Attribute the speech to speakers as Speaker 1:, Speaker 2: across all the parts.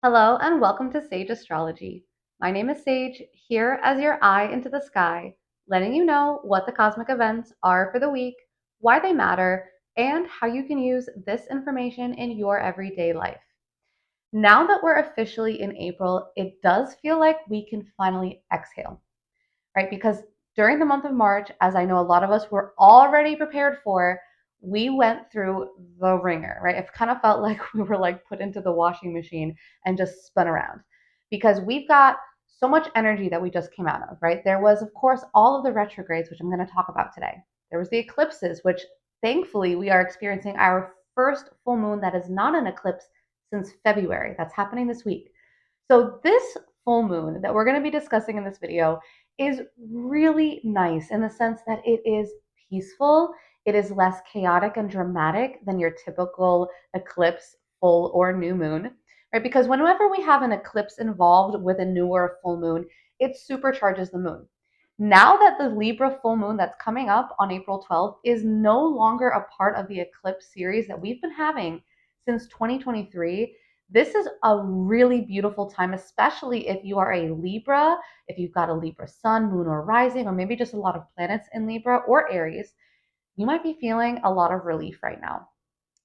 Speaker 1: Hello and welcome to Sage Astrology. My name is Sage, here as your eye into the sky, letting you know what the cosmic events are for the week, why they matter, and how you can use this information in your everyday life. Now that we're officially in April, it does feel like we can finally exhale, right? Because during the month of March, as I know a lot of us were already prepared for, we went through the ringer, right? It kind of felt like we were like put into the washing machine and just spun around because we've got so much energy that we just came out of, right? There was, of course, all of the retrogrades, which I'm going to talk about today. There was the eclipses, which thankfully we are experiencing our first full moon that is not an eclipse since February. That's happening this week. So this full moon that we're going to be discussing in this video is really nice in the sense that it is peaceful. It is less chaotic and dramatic than your typical eclipse, full, or new moon, right? Because whenever we have an eclipse involved with a new or a full moon, it supercharges the moon. Now that the Libra full moon that's coming up on April 12th is no longer a part of the eclipse series that we've been having since 2023, this is a really beautiful time, especially if you are a Libra, if you've got a Libra sun, moon, or rising, or maybe just a lot of planets in Libra or Aries. You might be feeling a lot of relief right now.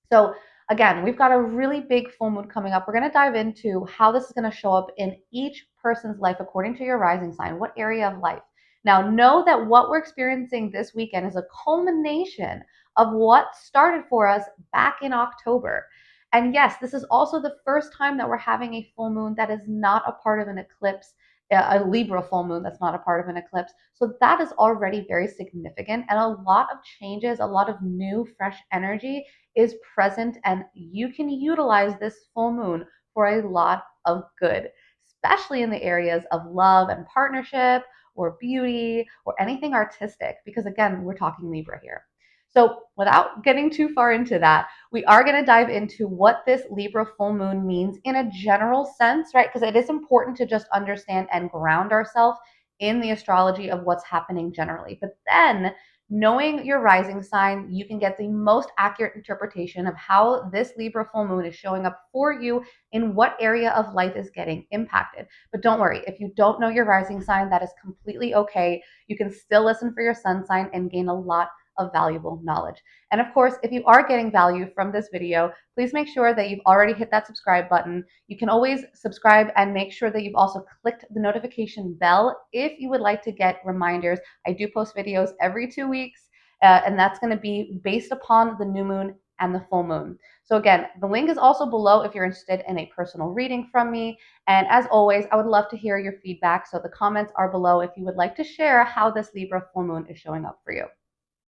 Speaker 1: So, again, we've got a really big full moon coming up. We're going to dive into how this is going to show up in each person's life according to your rising sign, what area of life. Now, know that what we're experiencing this weekend is a culmination of what started for us back in October. And yes, this is also the first time that we're having a full moon that is not a part of an eclipse, a Libra full moon that's not a part of an eclipse. So that is already very significant, and a lot of changes, a lot of new, fresh energy is present, and you can utilize this full moon for a lot of good, especially in the areas of love and partnership or beauty or anything artistic, because again, we're talking Libra here. So, without getting too far into that, we are going to dive into what this Libra full moon means in a general sense, right? Because it is important to just understand and ground ourselves in the astrology of what's happening generally. But then, knowing your rising sign, you can get the most accurate interpretation of how this Libra full moon is showing up for you in what area of life is getting impacted. But don't worry, if you don't know your rising sign, that is completely okay. You can still listen for your sun sign and gain a lot of valuable knowledge. And of course, if you are getting value from this video, please make sure that you've already hit that subscribe button. You can always subscribe and make sure that you've also clicked the notification bell if you would like to get reminders. I do post videos every 2 weeks, and that's going to be based upon the new moon and the full moon. So again, the link is also below if you're interested in a personal reading from me. And as always, I would love to hear your feedback. So the comments are below if you would like to share how this Libra full moon is showing up for you.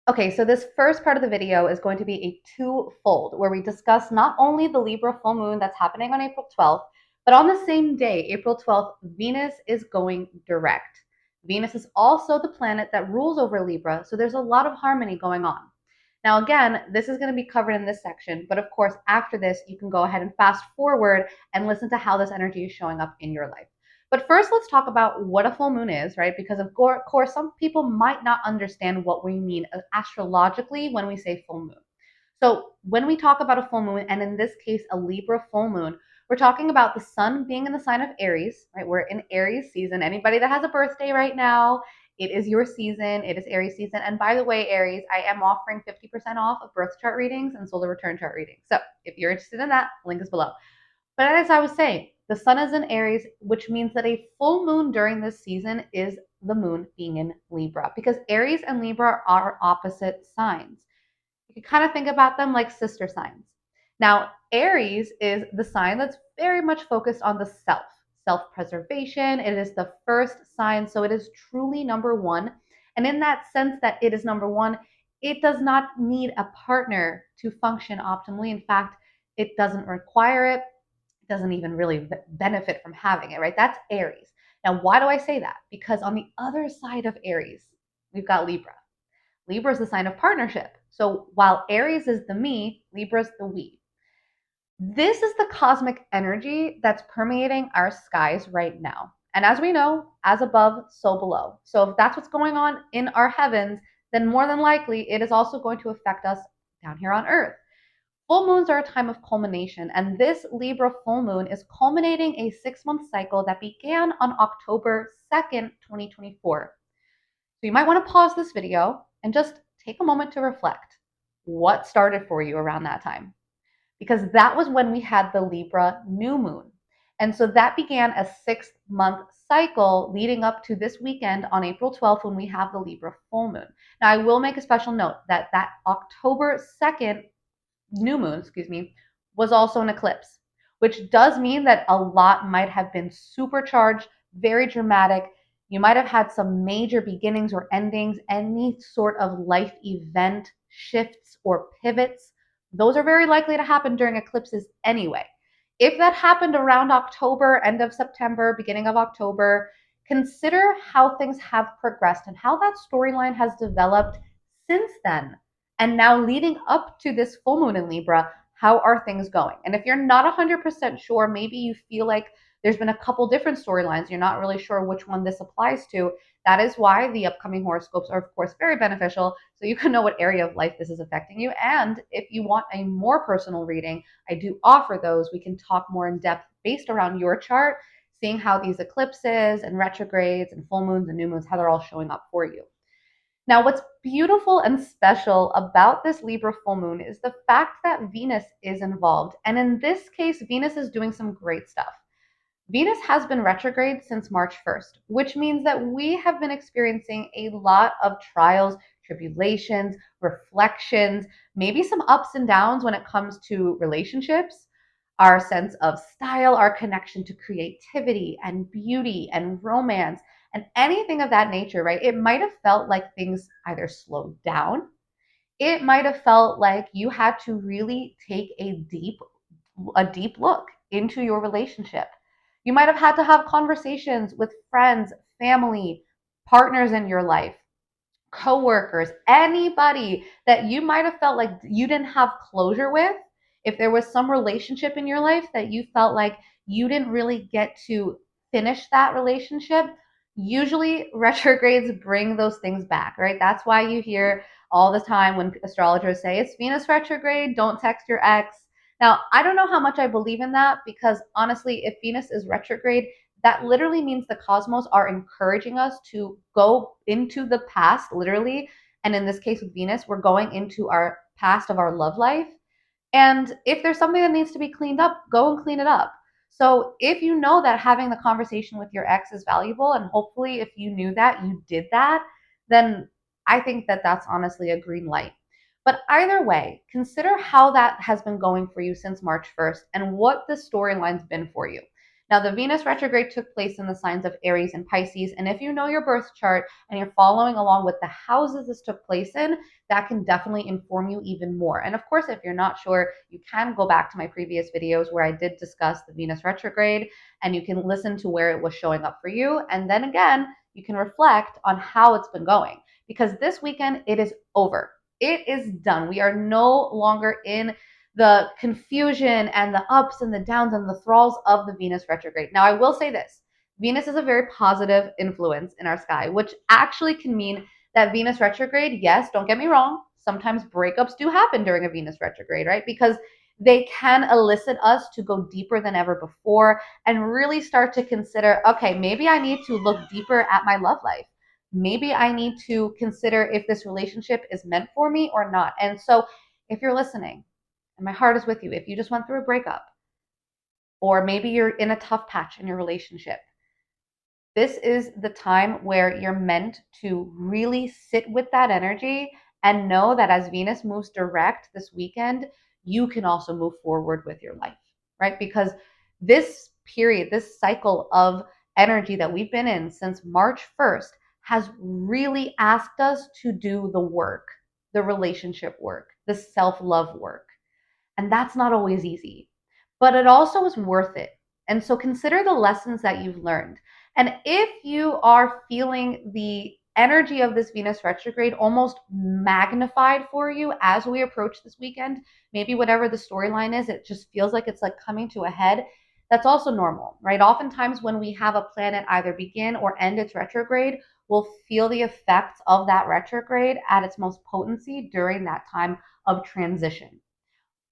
Speaker 1: Okay, so this first part of the video is going to be a twofold where we discuss not only the Libra full moon that's happening on April 12th, but on the same day, April 12th, Venus is going direct. Venus is also the planet that rules over Libra, so there's a lot of harmony going on. Now, again, this is going to be covered in this section, but of course, after this, you can go ahead and fast forward and listen to how this energy is showing up in your life. But first, let's talk about what a full moon is, right? Because of course, some people might not understand what we mean astrologically when we say full moon. So when we talk about a full moon, and in this case, a Libra full moon, we're talking about the sun being in the sign of Aries, right? We're in Aries season. Anybody that has a birthday right now, it is your season. It is Aries season. And by the way, Aries, I am offering 50% off of birth chart readings and solar return chart readings. So if you're interested in that, link is below. But as I was saying, the sun is in Aries, which means that a full moon during this season is the moon being in Libra, because Aries and Libra are opposite signs. You can kind of think about them like sister signs. Now, Aries is the sign that's very much focused on the self preservation. It is the first sign, so it is truly number one. And in that sense that it is number one, it does not need a partner to function optimally. In fact, it doesn't require it, doesn't even really benefit from having it, right? That's Aries. Now, why do I say that? Because on the other side of Aries, we've got Libra. Libra is the sign of partnership. So while Aries is the me, Libra is the we. This is the cosmic energy that's permeating our skies right now. And as we know, as above, so below. So if that's what's going on in our heavens, then more than likely it is also going to affect us down here on Earth. Full moons are a time of culmination, and this Libra full moon is culminating a 6-month cycle that began on October 2nd, 2024. So you might want to pause this video and just take a moment to reflect. What started for you around that time? Because that was when we had the Libra new moon. And so that began a 6-month cycle leading up to this weekend on April 12th when we have the Libra full moon. Now, I will make a special note that October 2nd new moon, was also an eclipse, which does mean that a lot might have been supercharged, very dramatic. You might have had some major beginnings or endings, any sort of life event shifts or pivots. Those are very likely to happen during eclipses anyway. If that happened around October, end of September, beginning of October, consider how things have progressed and how that storyline has developed since then. And now leading up to this full moon in Libra, how are things going? And if you're not 100% sure, maybe you feel like there's been a couple different storylines, you're not really sure which one this applies to. That is why the upcoming horoscopes are, of course, very beneficial. So you can know what area of life this is affecting you. And if you want a more personal reading, I do offer those. We can talk more in depth based around your chart, seeing how these eclipses and retrogrades and full moons and new moons, how they're all showing up for you. Now, what's beautiful and special about this Libra full moon is the fact that Venus is involved. And in this case, Venus is doing some great stuff. Venus has been retrograde since March 1st, which means that we have been experiencing a lot of trials, tribulations, reflections, maybe some ups and downs when it comes to relationships, our sense of style, our connection to creativity and beauty and romance and anything of that nature, right? It might have felt like things either slowed down. It might have felt like you had to really take a deep look into your relationship. You might have had to have conversations with friends, family, partners in your life, coworkers, anybody that you might have felt like you didn't have closure with. If there was some relationship in your life that you felt like you didn't really get to finish that relationship, usually retrogrades bring those things back, right? That's why you hear all the time when astrologers say it's Venus retrograde, don't text your ex. Now, I don't know how much I believe in that because honestly, if Venus is retrograde, that literally means the cosmos are encouraging us to go into the past, literally. And in this case with Venus, we're going into our past of our love life. And if there's something that needs to be cleaned up, go and clean it up. So if you know that having the conversation with your ex is valuable, and hopefully if you knew that, you did that, then I think that that's honestly a green light. But either way, consider how that has been going for you since March 1st and what the storyline's been for you. Now, the Venus retrograde took place in the signs of Aries and Pisces. And if you know your birth chart and you're following along with the houses this took place in, that can definitely inform you even more. And of course, if you're not sure, you can go back to my previous videos where I did discuss the Venus retrograde and you can listen to where it was showing up for you. And then again, you can reflect on how it's been going because this weekend it is over. It is done. We are no longer in the confusion and the ups and the downs and the thralls of the Venus retrograde. Now, I will say this. Venus is a very positive influence in our sky, which actually can mean that Venus retrograde, yes, don't get me wrong, sometimes breakups do happen during a Venus retrograde, right? Because they can elicit us to go deeper than ever before and really start to consider, okay, maybe I need to look deeper at my love life. Maybe I need to consider if this relationship is meant for me or not. And so if you're listening, and my heart is with you, if you just went through a breakup, or maybe you're in a tough patch in your relationship, this is the time where you're meant to really sit with that energy and know that as Venus moves direct this weekend, you can also move forward with your life, right? Because this period, this cycle of energy that we've been in since March 1st has really asked us to do the work, the relationship work, the self-love work. And that's not always easy, but it also is worth it. And so consider the lessons that you've learned. And if you are feeling the energy of this Venus retrograde almost magnified for you as we approach this weekend, maybe whatever the storyline is, it just feels like it's like coming to a head. That's also normal, right? Oftentimes when we have a planet either begin or end its retrograde, we'll feel the effects of that retrograde at its most potency during that time of transition.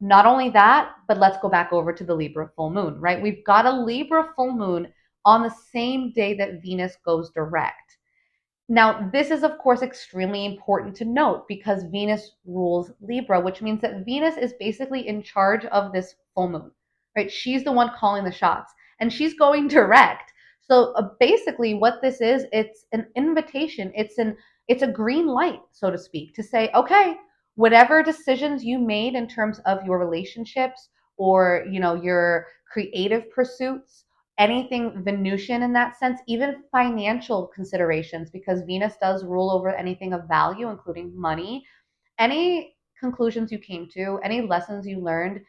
Speaker 1: Not only that, but let's go back over to the Libra full moon, right? We've got a Libra full moon on the same day that Venus goes direct. Now, this is, of course, extremely important to note because Venus rules Libra, which means that Venus is basically in charge of this full moon, right? She's the one calling the shots and she's going direct. So basically what this is, it's an invitation. It's a green light, so to speak, to say, okay, whatever decisions you made in terms of your relationships or, your creative pursuits, anything Venusian in that sense, even financial considerations, because Venus does rule over anything of value, including money. Any conclusions you came to, any lessons you learned,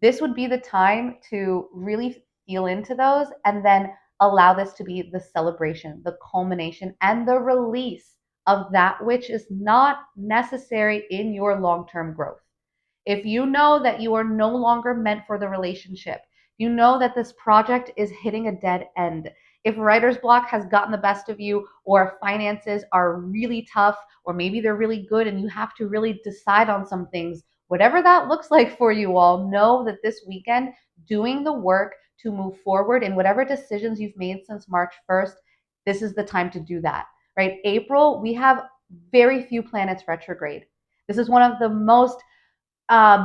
Speaker 1: this would be the time to really feel into those and then allow this to be the celebration, the culmination, and the release of that which is not necessary in your long term growth. If you know that you are no longer meant for the relationship, you know that this project is hitting a dead end. If writer's block has gotten the best of you, or finances are really tough, or maybe they're really good and you have to really decide on some things, whatever that looks like for you all, know that this weekend, doing the work to move forward in whatever decisions you've made since March 1st, this is the time to do that, right? April, we have very few planets retrograde. This is one of the most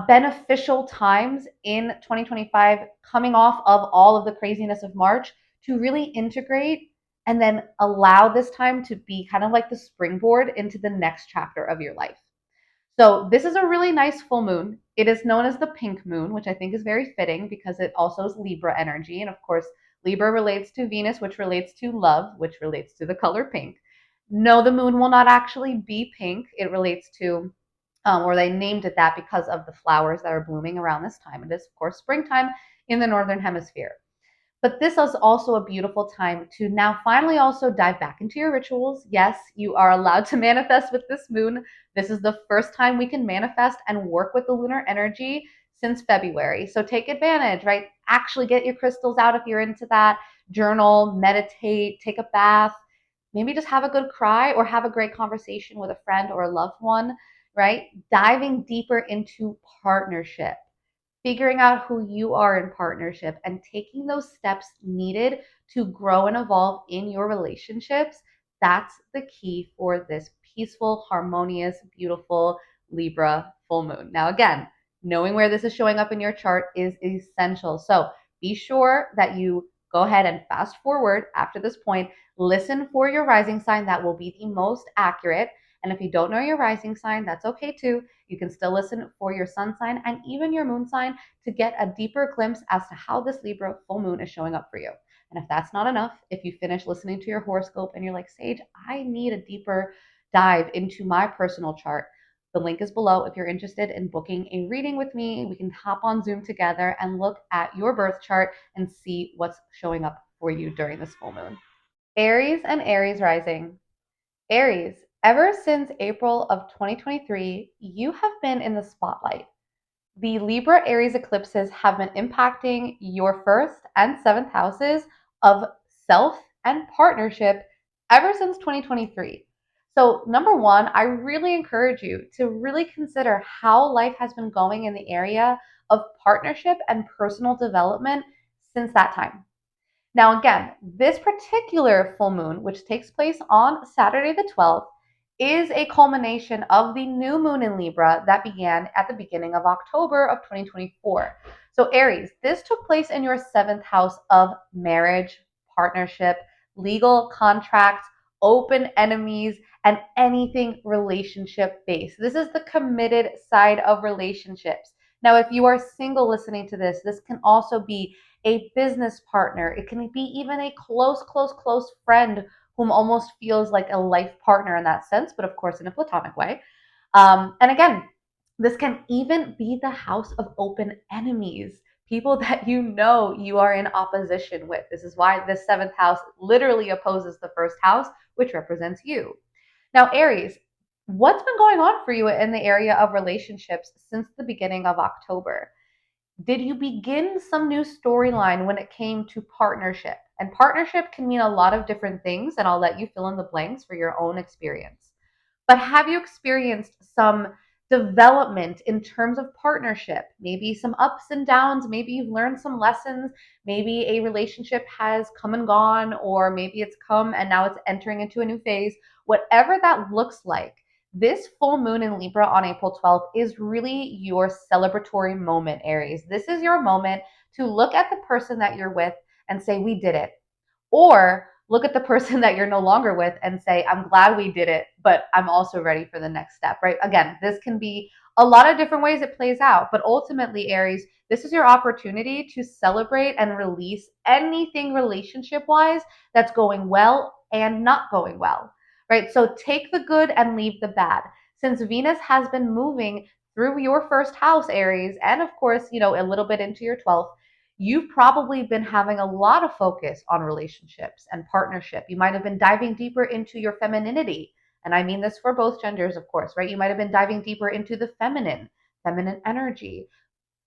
Speaker 1: beneficial times in 2025, coming off of all of the craziness of March, to really integrate and then allow this time to be kind of like the springboard into the next chapter of your life. So this is a really nice full moon. It is known as the pink moon, which I think is very fitting because it also is Libra energy. And of course, Libra relates to Venus, which relates to love, which relates to the color pink. No, the moon will not actually be pink. It relates to, or they named it that because of the flowers that are blooming around this time. It is, of course, springtime in the Northern Hemisphere. But this is also a beautiful time to now finally also dive back into your rituals. Yes, you are allowed to manifest with this moon. This is the first time we can manifest and work with the lunar energy since February. So take advantage, right? Actually get your crystals out if you're into that. Journal, meditate, take a bath, maybe just have a good cry or have a great conversation with a friend or a loved one, right? Diving deeper into partnership, figuring out who you are in partnership and taking those steps needed to grow and evolve in your relationships. That's the key for this peaceful, harmonious, beautiful Libra full moon. Now, again, knowing where this is showing up in your chart is essential. So be sure that you go ahead and fast forward after this point. Listen for your rising sign. That will be the most accurate. And if you don't know your rising sign, that's okay too. You can still listen for your sun sign and even your moon sign to get a deeper glimpse as to how this Libra full moon is showing up for you. And if that's not enough, if you finish listening to your horoscope and you're like, Sage, I need a deeper dive into my personal chart, the link is below. If you're interested in booking a reading with me, we can hop on Zoom together and look at your birth chart and see what's showing up for you during this full moon. Aries and Aries rising. Aries, ever since April of 2023, you have been in the spotlight. The Libra Aries eclipses have been impacting your first and seventh houses of self and partnership ever since 2023. So, number one, I really encourage you to really consider how life has been going in the area of partnership and personal development since that time. Now, again, this particular full moon, which takes place on Saturday the 12th, is a culmination of the new moon in Libra that began at the beginning of October of 2024. So, Aries, this took place in your seventh house of marriage, partnership, legal contracts, open enemies, and anything relationship based. This is the committed side of relationships. Now, if you are single listening to this can also be a business partner. It can be even a close friend whom almost feels like a life partner in that sense, but of course in a platonic way. And again, this can even be the house of open enemies, people that you are in opposition with. This is why this seventh house literally opposes the first house, which represents you. Now, Aries, what's been going on for you in the area of relationships since the beginning of October? Did you begin some new storyline when it came to partnership? And partnership can mean a lot of different things, and I'll let you fill in the blanks for your own experience. But have you experienced some development in terms of partnership, maybe some ups and downs, maybe you've learned some lessons, maybe a relationship has come and gone, or maybe it's come and now it's entering into a new phase. Whatever that looks like, this full moon in Libra on April 12th is really your celebratory moment, Aries. This is your moment to look at the person that you're with and say, we did it. Or look at the person that you're no longer with and say, I'm glad we did it, but I'm also ready for the next step, right? Again, this can be a lot of different ways it plays out, but ultimately, Aries, this is your opportunity to celebrate and release anything relationship wise that's going well and not going well, right? So take the good and leave the bad. Since Venus has been moving through your first house, Aries, and of course, a little bit into your 12th, you've probably been having a lot of focus on relationships and partnership. You might have been diving deeper into your femininity. And I mean this for both genders, of course, right? You might have been diving deeper into the feminine energy,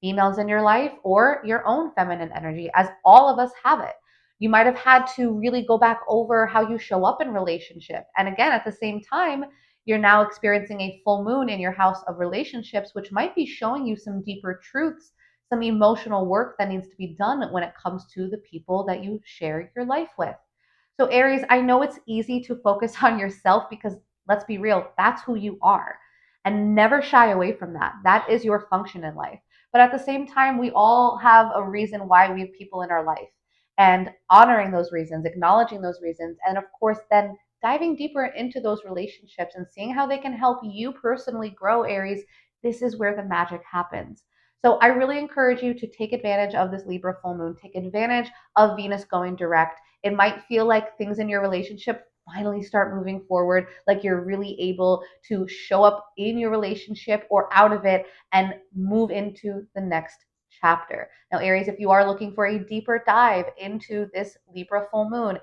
Speaker 1: females in your life, or your own feminine energy, as all of us have it. You might have had to really go back over how you show up in relationship. And again, at the same time, you're now experiencing a full moon in your house of relationships, which might be showing you some deeper truths, some emotional work that needs to be done when it comes to the people that you share your life with. So, Aries, I know it's easy to focus on yourself because let's be real, that's who you are. And never shy away from that. That is your function in life. But at the same time, we all have a reason why we have people in our life. And honoring those reasons, acknowledging those reasons, and of course, then diving deeper into those relationships and seeing how they can help you personally grow, Aries, this is where the magic happens. So I really encourage you to take advantage of this Libra full moon, take advantage of Venus going direct. It might feel like things in your relationship finally start moving forward, like you're really able to show up in your relationship or out of it and move into the next chapter. Now, Aries, if you are looking for a deeper dive into this Libra full moon,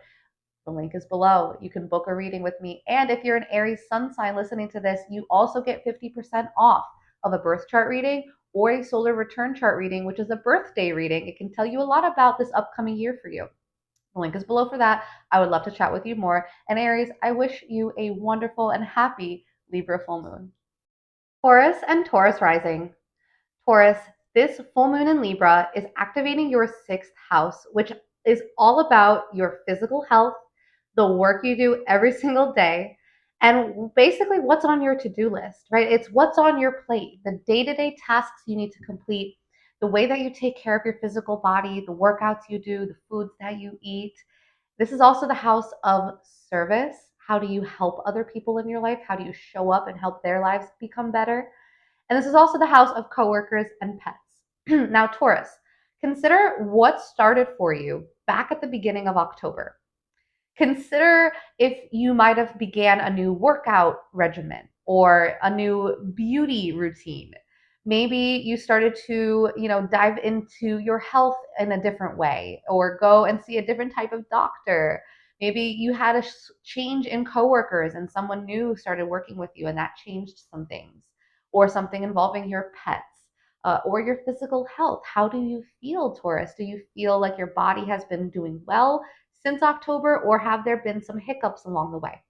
Speaker 1: the link is below. You can book a reading with me. And if you're an Aries sun sign listening to this, you also get 50% off of a birth chart reading or a solar return chart reading, which is a birthday reading. It can tell you a lot about this upcoming year for you. The link is below for that. I would love to chat with you more. And Aries, I wish you a wonderful and happy Libra full moon. Taurus and Taurus rising. Taurus, this full moon in Libra is activating your sixth house, which is all about your physical health, the work you do every single day, and basically what's on your to do list, right? It's what's on your plate, the day to day tasks you need to complete, the way that you take care of your physical body, the workouts you do, the foods that you eat. This is also the house of service. How do you help other people in your life? How do you show up and help their lives become better? And this is also the house of coworkers and pets. Now, Taurus, consider what started for you back at the beginning of October. Consider if you might have began a new workout regimen or a new beauty routine. Maybe you started to, dive into your health in a different way or go and see a different type of doctor. Maybe you had a change in coworkers and someone new started working with you and that changed some things, or something involving your pets. Or your physical health. How do you feel, Taurus? Do you feel like your body has been doing well since October, or have there been some hiccups along the way?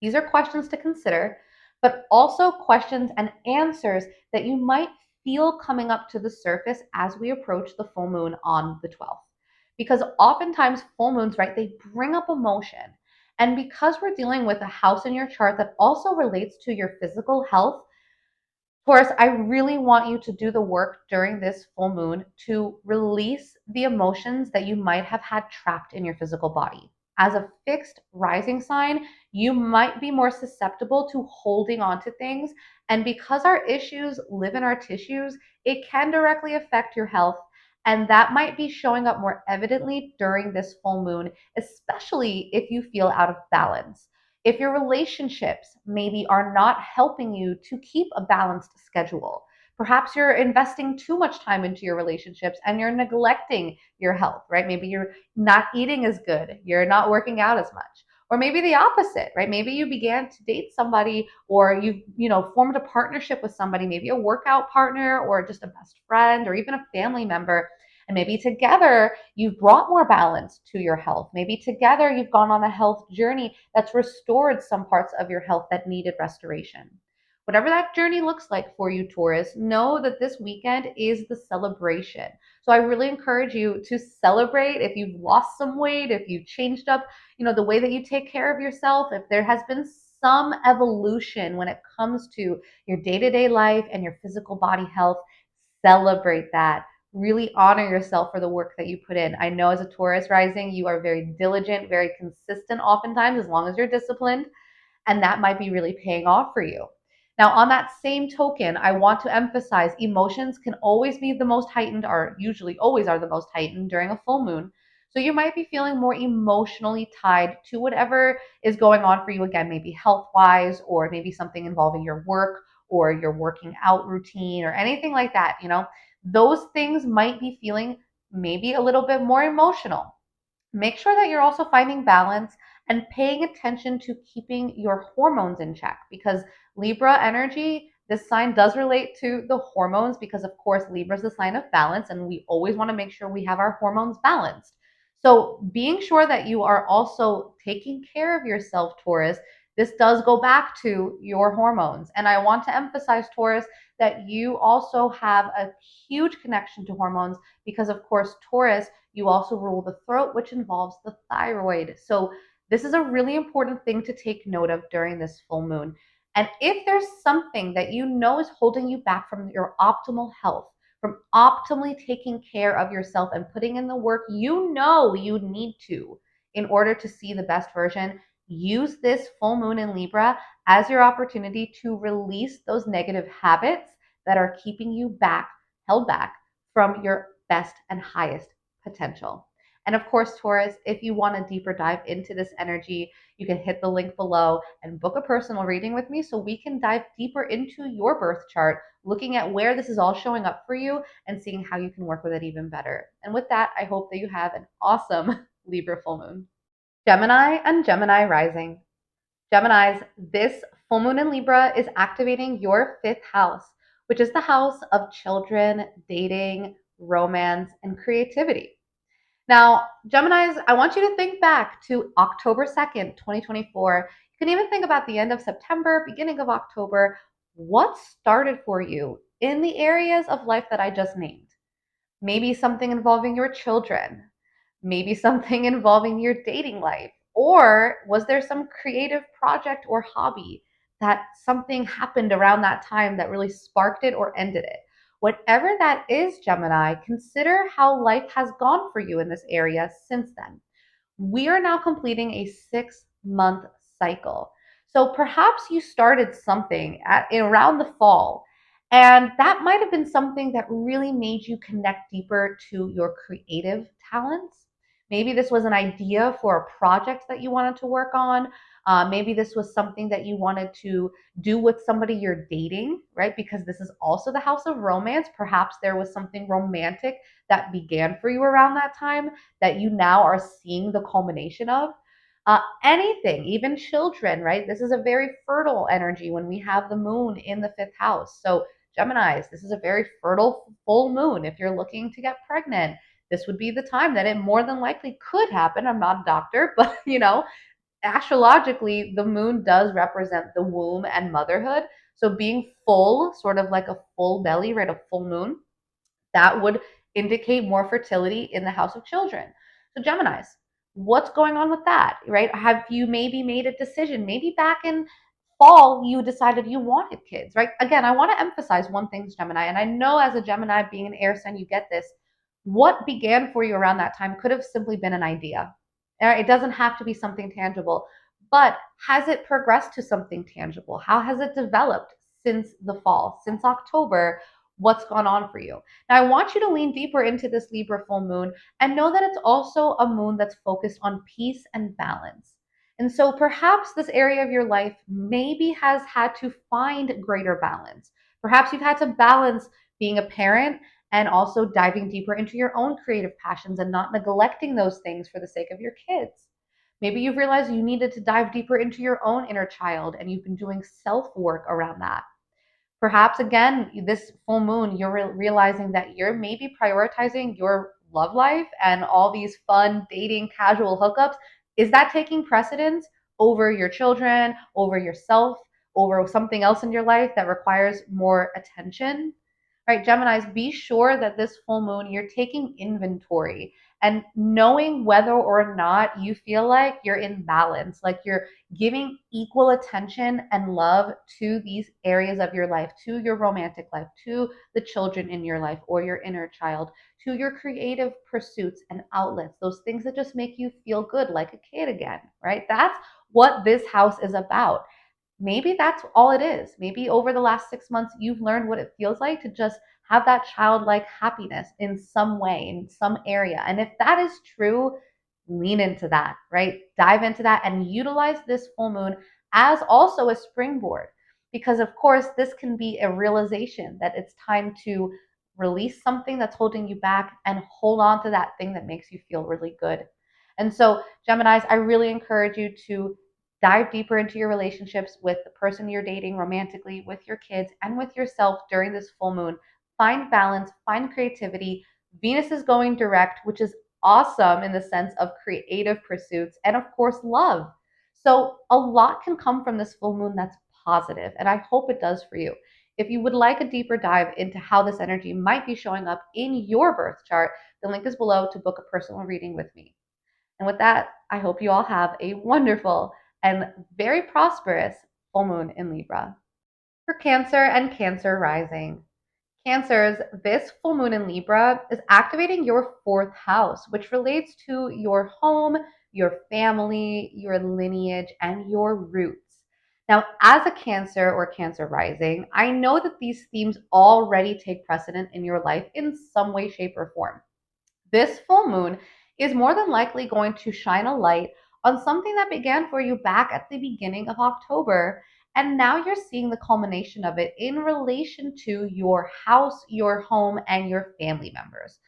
Speaker 1: These are questions to consider, but also questions and answers that you might feel coming up to the surface as we approach the full moon on the 12th. Because oftentimes full moons, right, they bring up emotion. And because we're dealing with a house in your chart that also relates to your physical health, Taurus, I really want you to do the work during this full moon to release the emotions that you might have had trapped in your physical body. As a fixed rising sign, you might be more susceptible to holding on to things. And because our issues live in our tissues, it can directly affect your health. And that might be showing up more evidently during this full moon, especially if you feel out of balance. If your relationships maybe are not helping you to keep a balanced schedule, perhaps you're investing too much time into your relationships and you're neglecting your health, right? Maybe you're not eating as good, you're not working out as much. Or maybe the opposite, right? Maybe you began to date somebody or you've, formed a partnership with somebody, maybe a workout partner or just a best friend or even a family member. And maybe together you've brought more balance to your health. Maybe together you've gone on a health journey that's restored some parts of your health that needed restoration. Whatever that journey looks like for you, Taurus, know that this weekend is the celebration. So I really encourage you to celebrate if you've lost some weight, if you've changed up, the way that you take care of yourself, if there has been some evolution when it comes to your day-to-day life and your physical body health, celebrate that. Really honor yourself for the work that you put in. I know as a Taurus rising, you are very diligent, very consistent oftentimes, as long as you're disciplined, and that might be really paying off for you. Now, on that same token, I want to emphasize emotions can always be the most heightened, or usually always are the most heightened during a full moon. So you might be feeling more emotionally tied to whatever is going on for you. Again, maybe health wise, or maybe something involving your work or your working out routine or anything like that. Those things might be feeling maybe a little bit more emotional. Make sure that you're also finding balance and paying attention to keeping your hormones in check, because Libra energy, this sign does relate to the hormones, because of course Libra is the sign of balance and we always want to make sure we have our hormones balanced. So being sure that you are also taking care of yourself, Taurus, this does go back to your hormones. And I want to emphasize, Taurus, that you also have a huge connection to hormones, because of course Taurus, you also rule the throat, which involves the thyroid. So this is a really important thing to take note of during this full moon. And if there's something that you know is holding you back from your optimal health, from optimally taking care of yourself and putting in the work you know you need to in order to see the best version, use this full moon in Libra as your opportunity to release those negative habits that are keeping you held back from your best and highest potential. And of course, Taurus, if you want a deeper dive into this energy, you can hit the link below and book a personal reading with me so we can dive deeper into your birth chart, looking at where this is all showing up for you and seeing how you can work with it even better. And with that, I hope that you have an awesome Libra full moon. Gemini and Gemini rising. Geminis, this full moon in Libra is activating your fifth house, which is the house of children, dating, romance, and creativity. Now, Geminis, I want you to think back to October 2nd, 2024. You can even think about the end of September, beginning of October. What started for you in the areas of life that I just named? Maybe something involving your children, maybe something involving your dating life, or was there some creative project or hobby that something happened around that time that really sparked it or ended it? Whatever that is, Gemini, consider how life has gone for you in this area since then. We are now completing a 6-month cycle. So perhaps you started something around the fall, and that might have been something that really made you connect deeper to your creative talents. Maybe this was an idea for a project that you wanted to work on. Maybe this was something that you wanted to do with somebody you're dating, right? Because this is also the house of romance. Perhaps there was something romantic that began for you around that time that you now are seeing the culmination of. Anything, even children, right? This is a very fertile energy when we have the moon in the fifth house. So, Geminis, this is a very fertile full moon. If you're looking to get pregnant, this would be the time that it more than likely could happen. I'm not a doctor, but astrologically, the moon does represent the womb and motherhood. So, being full, sort of like a full belly, right? A full moon, that would indicate more fertility in the house of children. So, Geminis, what's going on with that, right? Have you maybe made a decision? Maybe back in fall, you decided you wanted kids, right? Again, I want to emphasize one thing, Gemini, and I know as a Gemini being an air sign, you get this. What began for you around that time could have simply been an idea. It doesn't have to be something tangible, but has it progressed to something tangible? How has it developed since the fall, since October? What's gone on for you? Now, I want you to lean deeper into this Libra full moon and know that it's also a moon that's focused on peace and balance. And so perhaps this area of your life maybe has had to find greater balance. Perhaps you've had to balance being a parent and also diving deeper into your own creative passions and not neglecting those things for the sake of your kids. Maybe you've realized you needed to dive deeper into your own inner child and you've been doing self work around that. Perhaps again, this full moon, you're realizing that you're maybe prioritizing your love life and all these fun dating casual hookups. Is that taking precedence over your children, over yourself, over something else in your life that requires more attention, right? Geminis, be sure that this full moon, you're taking inventory and knowing whether or not you feel like you're in balance, like you're giving equal attention and love to these areas of your life, to your romantic life, to the children in your life or your inner child, to your creative pursuits and outlets, those things that just make you feel good like a kid again, right? That's what this house is about. Maybe that's all it is. Maybe over the last 6 months, you've learned what it feels like to just have that childlike happiness in some way, in some area. And if that is true, lean into that, right? Dive into that and utilize this full moon as also a springboard. Because, of course, this can be a realization that it's time to release something that's holding you back and hold on to that thing that makes you feel really good. And so, Geminis, I really encourage you to dive deeper into your relationships with the person you're dating romantically, with your kids, and with yourself during this full moon. Find balance, find creativity. Venus is going direct, which is awesome in the sense of creative pursuits and, of course, love. So, a lot can come from this full moon that's positive, and I hope it does for you. If you would like a deeper dive into how this energy might be showing up in your birth chart, the link is below to book a personal reading with me. And with that, I hope you all have a wonderful and very prosperous full moon in Libra. For Cancer and Cancer rising. Cancers, this full moon in Libra is activating your fourth house, which relates to your home, your family, your lineage, and your roots. Now, as a Cancer or Cancer rising, I know that these themes already take precedent in your life in some way, shape, or form. This full moon is more than likely going to shine a light on something that began for you back at the beginning of October. And now you're seeing the culmination of it in relation to your house, your home, and your family members.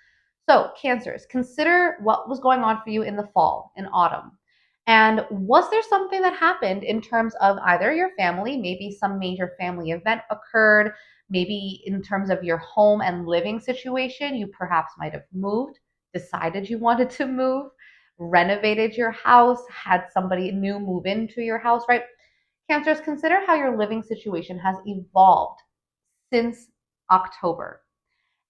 Speaker 1: So, Cancers, consider what was going on for you in the fall, in autumn. And was there something that happened in terms of either your family, maybe some major family event occurred, maybe in terms of your home and living situation, you perhaps might have moved, decided you wanted to move, renovated your house, had somebody new move into your house, right? Cancers, consider how your living situation has evolved since October.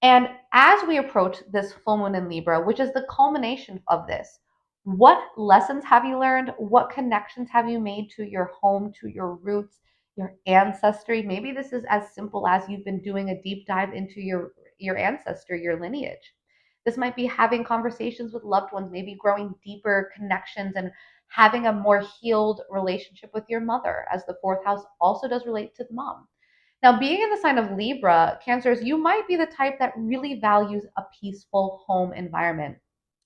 Speaker 1: And as we approach this full moon in Libra, which is the culmination of this, what lessons have you learned? What connections have you made to your home, to your roots, your ancestry? Maybe this is as simple as you've been doing a deep dive into your ancestry, your lineage. This might be having conversations with loved ones, maybe growing deeper connections and having a more healed relationship with your mother, as the fourth house also does relate to the mom. Now, being in the sign of Libra, Cancers, you might be the type that really values a peaceful home environment.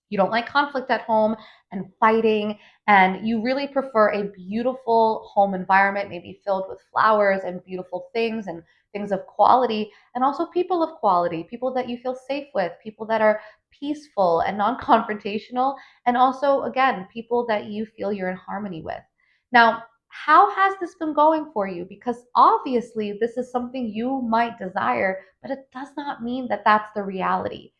Speaker 1: You don't like conflict at home and fighting, and you really prefer a beautiful home environment, maybe filled with flowers and beautiful things and things of quality, and also people of quality, people that you feel safe with, people that are peaceful and non confrontational, and also, again, people that you feel you're in harmony with. Now, how has this been going for you? Because obviously, this is something you might desire, but it does not mean that that's the reality.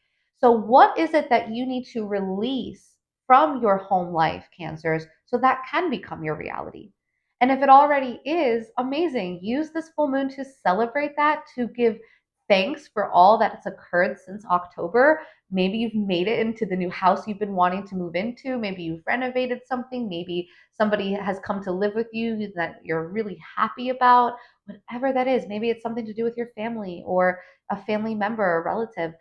Speaker 1: So, what is it that you need to release from your home life, Cancers, so that can become your reality? And if it already is, amazing. Use this full moon to celebrate that, to give thanks for all that has occurred since October. Maybe you've made it into the new house you've been wanting to move into. Maybe you've renovated something. Maybe somebody has come to live with you that you're really happy about. Whatever that is, maybe it's something to do with your family or a family member or relative.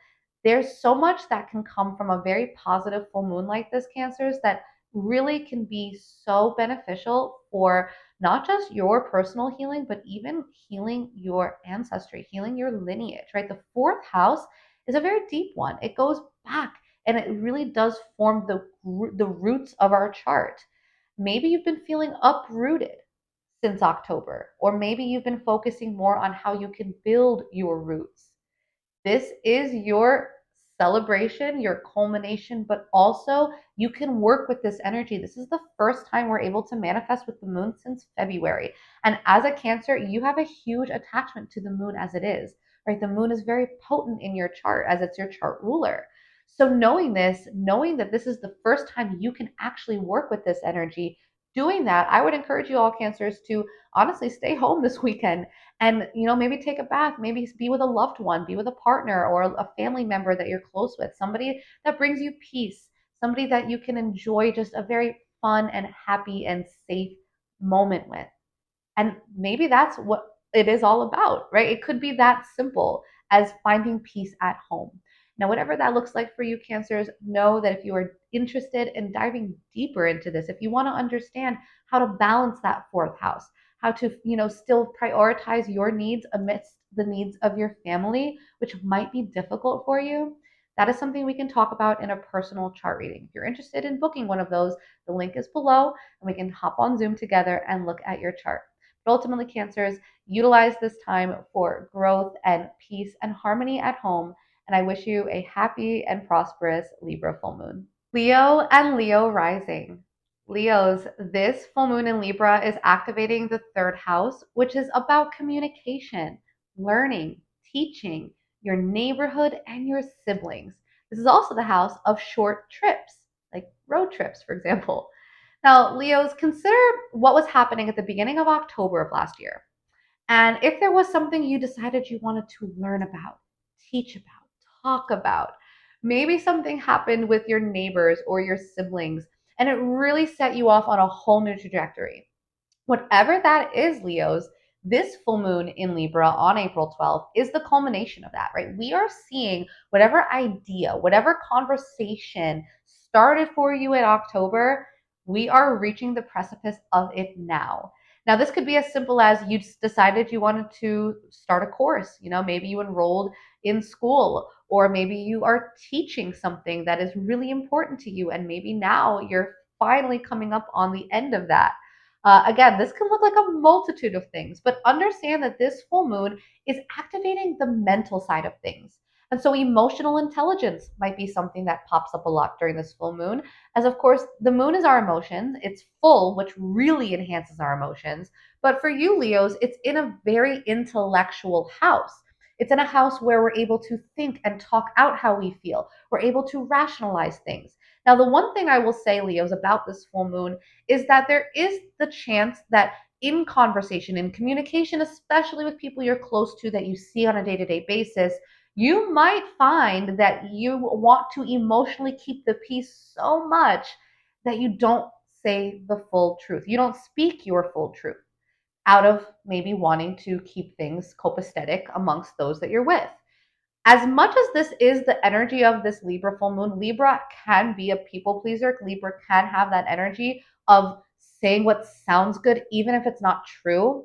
Speaker 1: There's so much that can come from a very positive full moon like this, Cancers, that really can be so beneficial for not just your personal healing, but even healing your ancestry, healing your lineage, right? The fourth house is a very deep one. It goes back and it really does form the roots of our chart. Maybe you've been feeling uprooted since October, or maybe you've been focusing more on how you can build your roots. This is your celebration, your culmination, but also you can work with this energy. This is the first time we're able to manifest with the moon since February. And as a Cancer, you have a huge attachment to the moon as it is, right? The moon is very potent in your chart as it's your chart ruler. So knowing this, knowing that this is the first time you can actually work with this energy, doing that, I would encourage you all Cancers to honestly stay home this weekend and, maybe take a bath, maybe be with a loved one, be with a partner or a family member that you're close with, somebody that brings you peace, somebody that you can enjoy just a very fun and happy and safe moment with. And maybe that's what it is all about, right? It could be that simple as finding peace at home. Now, whatever that looks like for you, Cancers, know that if you are interested in diving deeper into this, if you want to understand how to balance that fourth house, how to, still prioritize your needs amidst the needs of your family, which might be difficult for you, that is something we can talk about in a personal chart reading. If you're interested in booking one of those, the link is below and we can hop on Zoom together and look at your chart. But ultimately, Cancers, utilize this time for growth and peace and harmony at home. And I wish you a happy and prosperous Libra full moon. Leo and Leo rising. Leos, this full moon in Libra is activating the third house, which is about communication, learning, teaching, your neighborhood, and your siblings. This is also the house of short trips, like road trips, for example. Now, Leos, consider what was happening at the beginning of October of last year. And if there was something you decided you wanted to learn about, teach about, talk about, maybe something happened with your neighbors or your siblings, and it really set you off on a whole new trajectory. Whatever that is, Leos, this full moon in Libra on April 12th is the culmination of that, right? We are seeing whatever idea, whatever conversation started for you in October, we are reaching the precipice of it now. Now, this could be as simple as you decided you wanted to start a course. Maybe you enrolled in school, or maybe you are teaching something that is really important to you, and maybe now you're finally coming up on the end of that. Again, this can look like a multitude of things, but understand that this full moon is activating the mental side of things. And so emotional intelligence might be something that pops up a lot during this full moon, as of course, the moon is our emotions. It's full, which really enhances our emotions. But for you, Leos, it's in a very intellectual house. It's in a house where we're able to think and talk out how we feel. We're able to rationalize things. Now, the one thing I will say, Leos, about this full moon is that there is the chance that in conversation, in communication, especially with people you're close to that you see on a day to day basis, you might find that you want to emotionally keep the peace so much that you don't say the full truth. You don't speak your full truth out of maybe wanting to keep things copacetic amongst those that you're with. As much as this is the energy of this Libra full moon, Libra can be a people pleaser. Libra can have that energy of saying what sounds good, even if it's not true.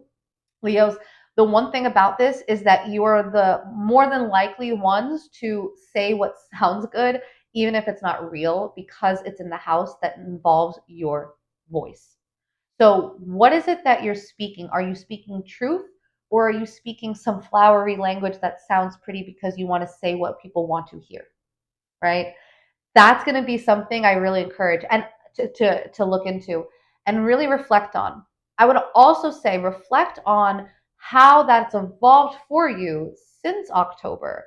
Speaker 1: Leos, the one thing about this is that you are the more than likely ones to say what sounds good, even if it's not real, because it's in the house that involves your voice. So, what is it that you're speaking? Are you speaking truth, or are you speaking some flowery language that sounds pretty because you want to say what people want to hear, right? That's going to be something I really encourage and to look into and really reflect on. I would also say reflect on how that's evolved for you since October.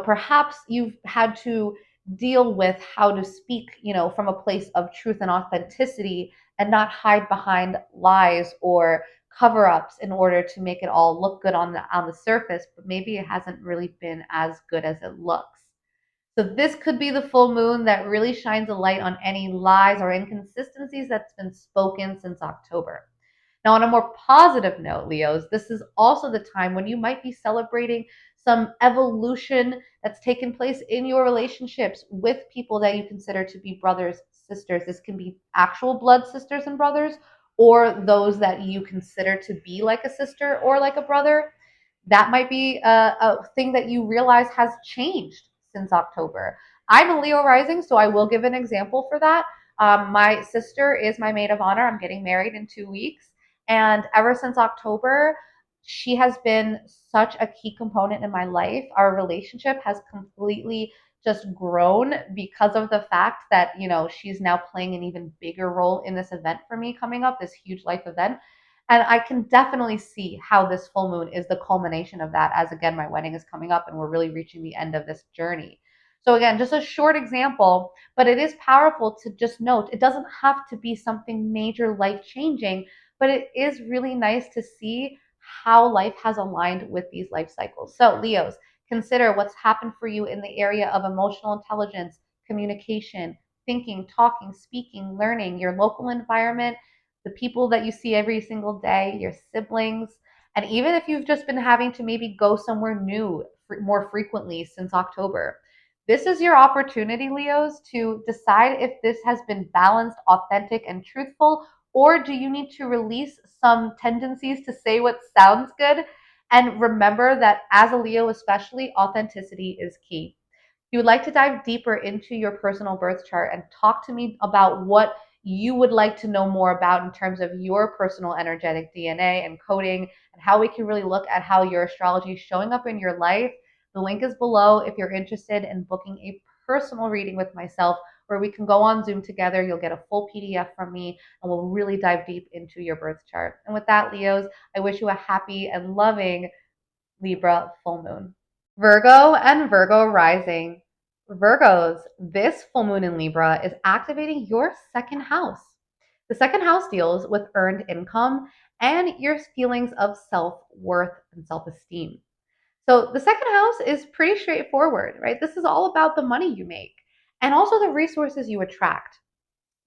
Speaker 1: Perhaps you've had to deal with how to speak, from a place of truth and authenticity and not hide behind lies or cover-ups in order to make it all look good on the surface, but maybe it hasn't really been as good as it looks. So this could be the full moon that really shines a light on any lies or inconsistencies that's been spoken since October. Now, on a more positive note, Leos, this is also the time when you might be celebrating some evolution that's taken place in your relationships with people that you consider to be brothers, sisters. This can be actual blood sisters and brothers, or those that you consider to be like a sister or like a brother. That might be a thing that you realize has changed since October. I'm a Leo rising, so I will give an example for that. My sister is my maid of honor. I'm getting married in 2 weeks. And ever since October, she has been such a key component in my life. Our relationship has completely just grown because of the fact that, she's now playing an even bigger role in this event for me coming up, this huge life event. And I can definitely see how this full moon is the culmination of that, as again, my wedding is coming up and we're really reaching the end of this journey. So again, just a short example, but it is powerful to just note it doesn't have to be something major life changing, but it is really nice to see how life has aligned with these life cycles. So Leos, consider what's happened for you in the area of emotional intelligence, communication, thinking, talking, speaking, learning, your local environment, the people that you see every single day, your siblings, and even if you've just been having to maybe go somewhere new more frequently since October, this is your opportunity, Leos, to decide if this has been balanced, authentic, and truthful, or do you need to release some tendencies to say what sounds good? And remember that as a Leo, especially, authenticity is key. If you would like to dive deeper into your personal birth chart and talk to me about what you would like to know more about in terms of your personal energetic DNA and coding and how we can really look at how your astrology is showing up in your life, the link is below if you're interested in booking a personal reading with myself where we can go on Zoom together. You'll get a full PDF from me and we'll really dive deep into your birth chart. And with that, Leos, I wish you a happy and loving Libra full moon. Virgo and Virgo rising. Virgos, this full moon in Libra is activating your second house. The second house deals with earned income and your feelings of self worth and self esteem. So the second house is pretty straightforward, right? This is all about the money you make and also the resources you attract.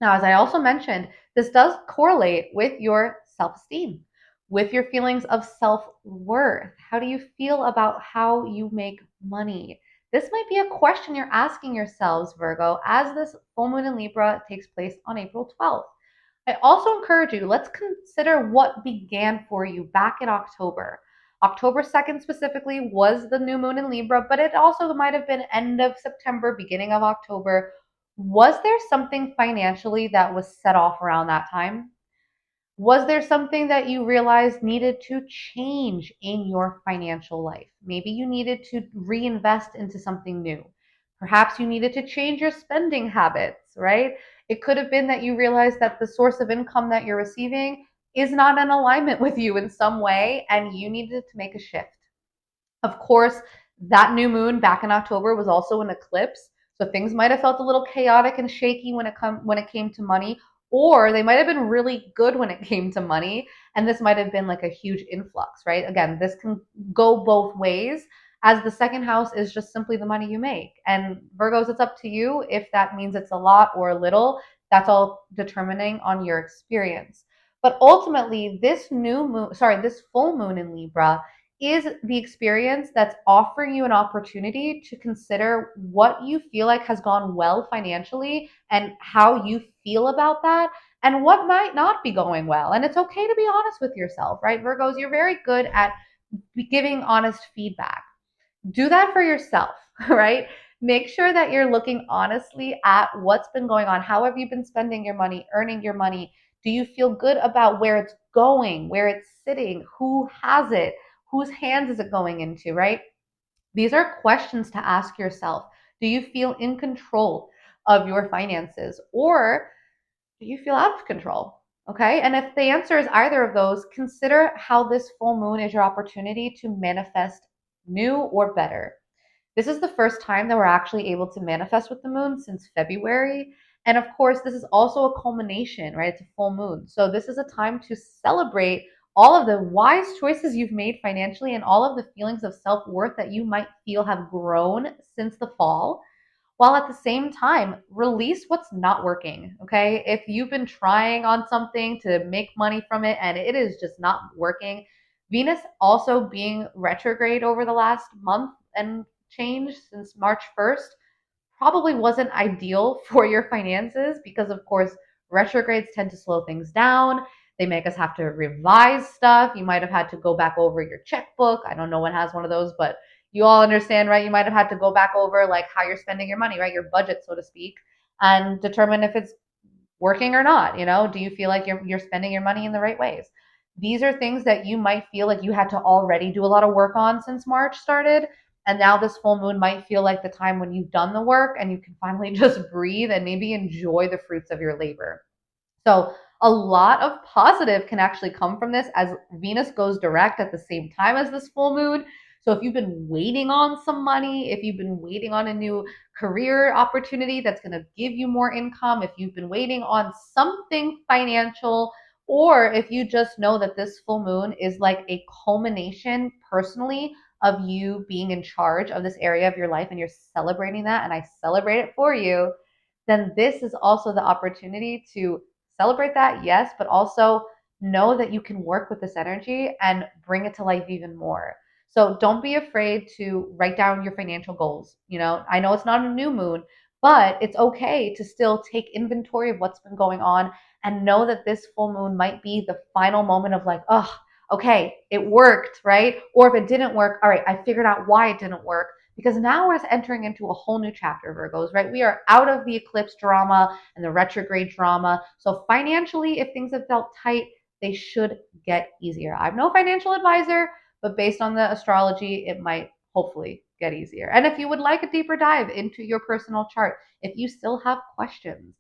Speaker 1: Now, as I also mentioned, this does correlate with your self esteem, with your feelings of self worth. How do you feel about how you make money? This might be a question you're asking yourselves, Virgo, as this full moon in Libra takes place on April 12th. I also encourage you, let's consider what began for you back in October. October 2nd specifically was the new moon in Libra, but it also might have been end of September, beginning of October. Was there something financially that was set off around that time? Was there something that you realized needed to change in your financial life? Maybe you needed to reinvest into something new. Perhaps you needed to change your spending habits, right? It could have been that you realized that the source of income that you're receiving is not in alignment with you in some way and you needed to make a shift. Of course, that new moon back in October was also an eclipse, so things might have felt a little chaotic and shaky when it came to money, or they might have been really good when it came to money, and this might have been like a huge influx, right? Again, this can go both ways, as the second house is just simply the money you make. And Virgos, it's up to you if that means it's a lot or a little. That's all determining on your experience. But ultimately, this full moon in Libra is the experience that's offering you an opportunity to consider what you feel like has gone well financially and how you feel about that and what might not be going well. And it's okay to be honest with yourself, right? Virgos, you're very good at giving honest feedback. Do that for yourself, right? Make sure that you're looking honestly at what's been going on. How have you been spending your money, earning your money? Do you feel good about where it's going, where it's sitting, who has it, whose hands is it going into, right? These are questions to ask yourself. Do you feel in control of your finances or do you feel out of control? Okay. And if the answer is either of those, consider how this full moon is your opportunity to manifest new or better. This is the first time that we're actually able to manifest with the moon since February. And of course, this is also a culmination, right? It's a full moon. So this is a time to celebrate all of the wise choices you've made financially and all of the feelings of self worth that you might feel have grown since the fall, while at the same time release what's not working. Okay, if you've been trying on something to make money from it and it is just not working, Venus also being retrograde over the last month and change since March 1st probably wasn't ideal for your finances because, of course, retrogrades tend to slow things down. They make us have to revise stuff. You might have had to go back over your checkbook. I don't know one has one of those, but you all understand, right? You might have had to go back over like how you're spending your money, right? Your budget, so to speak, and determine if it's working or not. Do you feel like you're spending your money in the right ways? These are things that you might feel like you had to already do a lot of work on since March started. And now this full moon might feel like the time when you've done the work and you can finally just breathe and maybe enjoy the fruits of your labor. So a lot of positive can actually come from this as Venus goes direct at the same time as this full moon. So if you've been waiting on some money, if you've been waiting on a new career opportunity that's going to give you more income, if you've been waiting on something financial, or if you just know that this full moon is like a culmination personally of you being in charge of this area of your life and you're celebrating that, and I celebrate it for you, then this is also the opportunity to celebrate that, yes, but also know that you can work with this energy and bring it to life even more. So don't be afraid to write down your financial goals. I know it's not a new moon, but it's okay to still take inventory of what's been going on and know that this full moon might be the final moment of like, oh, okay, it worked, right? Or if it didn't work, all right, I figured out why it didn't work, because now we're entering into a whole new chapter, Virgos, right? We are out of the eclipse drama and the retrograde drama. So financially, if things have felt tight, they should get easier. I'm no financial advisor, but based on the astrology, it might hopefully get easier. And if you would like a deeper dive into your personal chart, if you still have questions,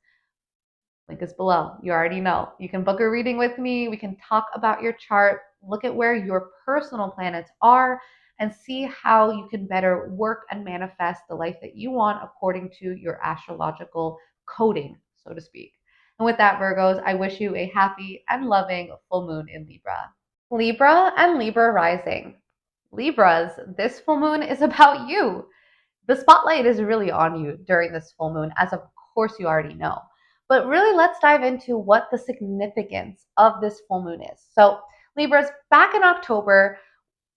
Speaker 1: link is below. You already know. You can book a reading with me. We can talk about your chart, look at where your personal planets are, and see how you can better work and manifest the life that you want according to your astrological coding, so to speak. And with that, Virgos, I wish you a happy and loving full moon in Libra. Libra and Libra rising. Libras, this full moon is about you. The spotlight is really on you during this full moon, as of course you already know. But really, let's dive into what the significance of this full moon is. So, Libras, back in October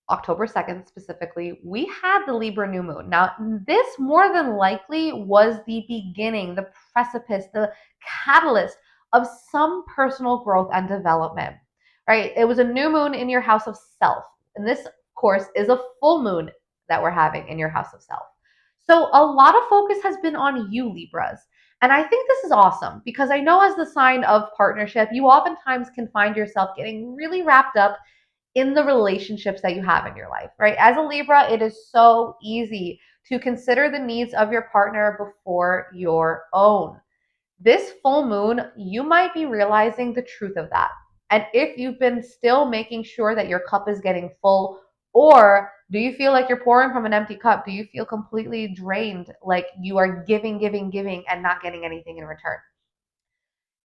Speaker 1: 2nd specifically, we had the Libra new moon. Now, this more than likely was the beginning, the precipice, the catalyst of some personal growth and development, right? It was a new moon in your house of self. And this, of course, is a full moon that we're having in your house of self. So a lot of focus has been on you, Libras. And I think this is awesome because I know as the sign of partnership, you oftentimes can find yourself getting really wrapped up in the relationships that you have in your life, right? As a Libra, it is so easy to consider the needs of your partner before your own. This full moon, you might be realizing the truth of that. And if you've been still making sure that your cup is getting full, or do you feel like you're pouring from an empty cup? Do you feel completely drained, like you are giving, giving, giving, and not getting anything in return?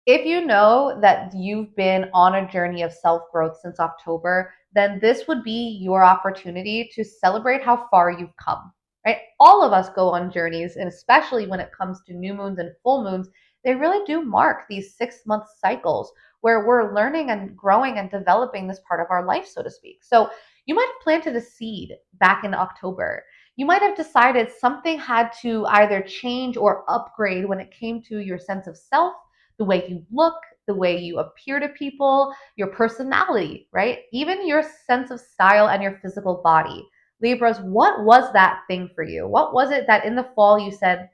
Speaker 1: If you know that you've been on a journey of self growth since October, then this would be your opportunity to celebrate how far you've come, right? All of us go on journeys, and especially when it comes to new moons and full moons, they really do mark these 6 month cycles where we're learning and growing and developing this part of our life, so to speak. So you might have planted a seed back in October. You might have decided something had to either change or upgrade when it came to your sense of self, the way you look, the way you appear to people, your personality, right? Even your sense of style and your physical body. Libras, what was that thing for you? What was it that in the fall you said,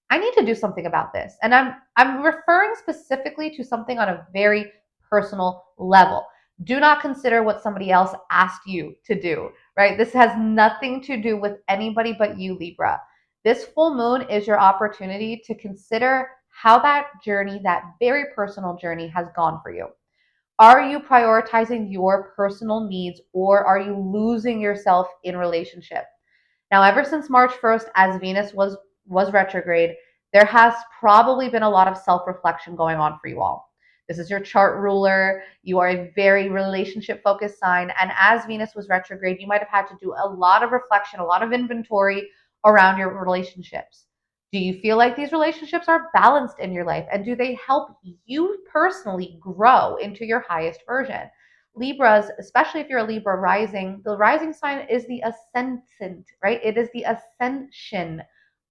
Speaker 1: I need to do something about this? And I'm referring specifically to something on a very personal level. Do not consider what somebody else asked you to do, right? This has nothing to do with anybody but you, Libra. This full moon is your opportunity to consider how that journey, that very personal journey, has gone for you. Are you prioritizing your personal needs, or are you losing yourself in relationship? Now, ever since March 1st, as Venus was retrograde, there has probably been a lot of self-reflection going on for you all. This is your chart ruler. You are a very relationship focused sign. And as Venus was retrograde, you might have had to do a lot of reflection, a lot of inventory around your relationships. Do you feel like these relationships are balanced in your life? And do they help you personally grow into your highest version? Libras, especially if you're a Libra rising, the rising sign is the ascendant, right? It is the ascension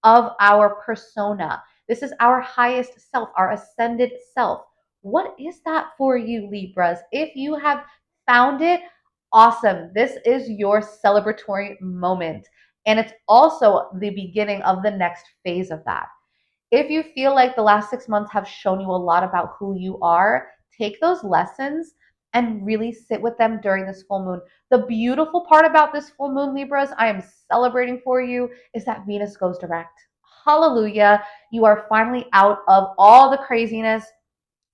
Speaker 1: of our persona. This is our highest self, our ascended self. What is that for you, Libras? If you have found it, awesome. This is your celebratory moment. And it's also the beginning of the next phase of that. If you feel like the last 6 months have shown you a lot about who you are, take those lessons and really sit with them during this full moon. The beautiful part about this full moon, Libras, I am celebrating for you, is that Venus goes direct. Hallelujah. You are finally out of all the craziness,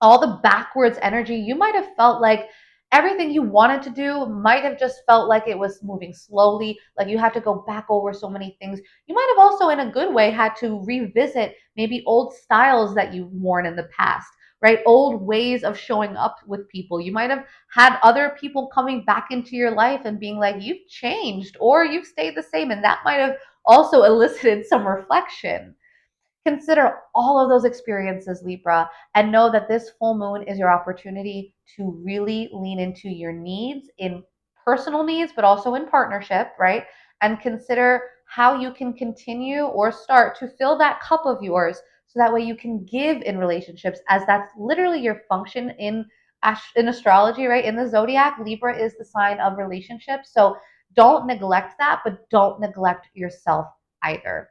Speaker 1: all the backwards energy you might have felt like everything you wanted to do might have just felt like it was moving slowly, like you had to go back over so many things. You might have also, in a good way, had to revisit maybe old styles that you've worn in the past, right? Old ways of showing up with people. You might have had other people coming back into your life and being like, you've changed or you've stayed the same. And that might have also elicited some reflection. Consider all of those experiences, Libra, and know that this full moon is your opportunity to really lean into your needs in personal needs, but also in partnership, right? And consider how you can continue or start to fill that cup of yours so that way you can give in relationships, as that's literally your function in astrology, right? In the zodiac, Libra is the sign of relationships. So don't neglect that, but don't neglect yourself either.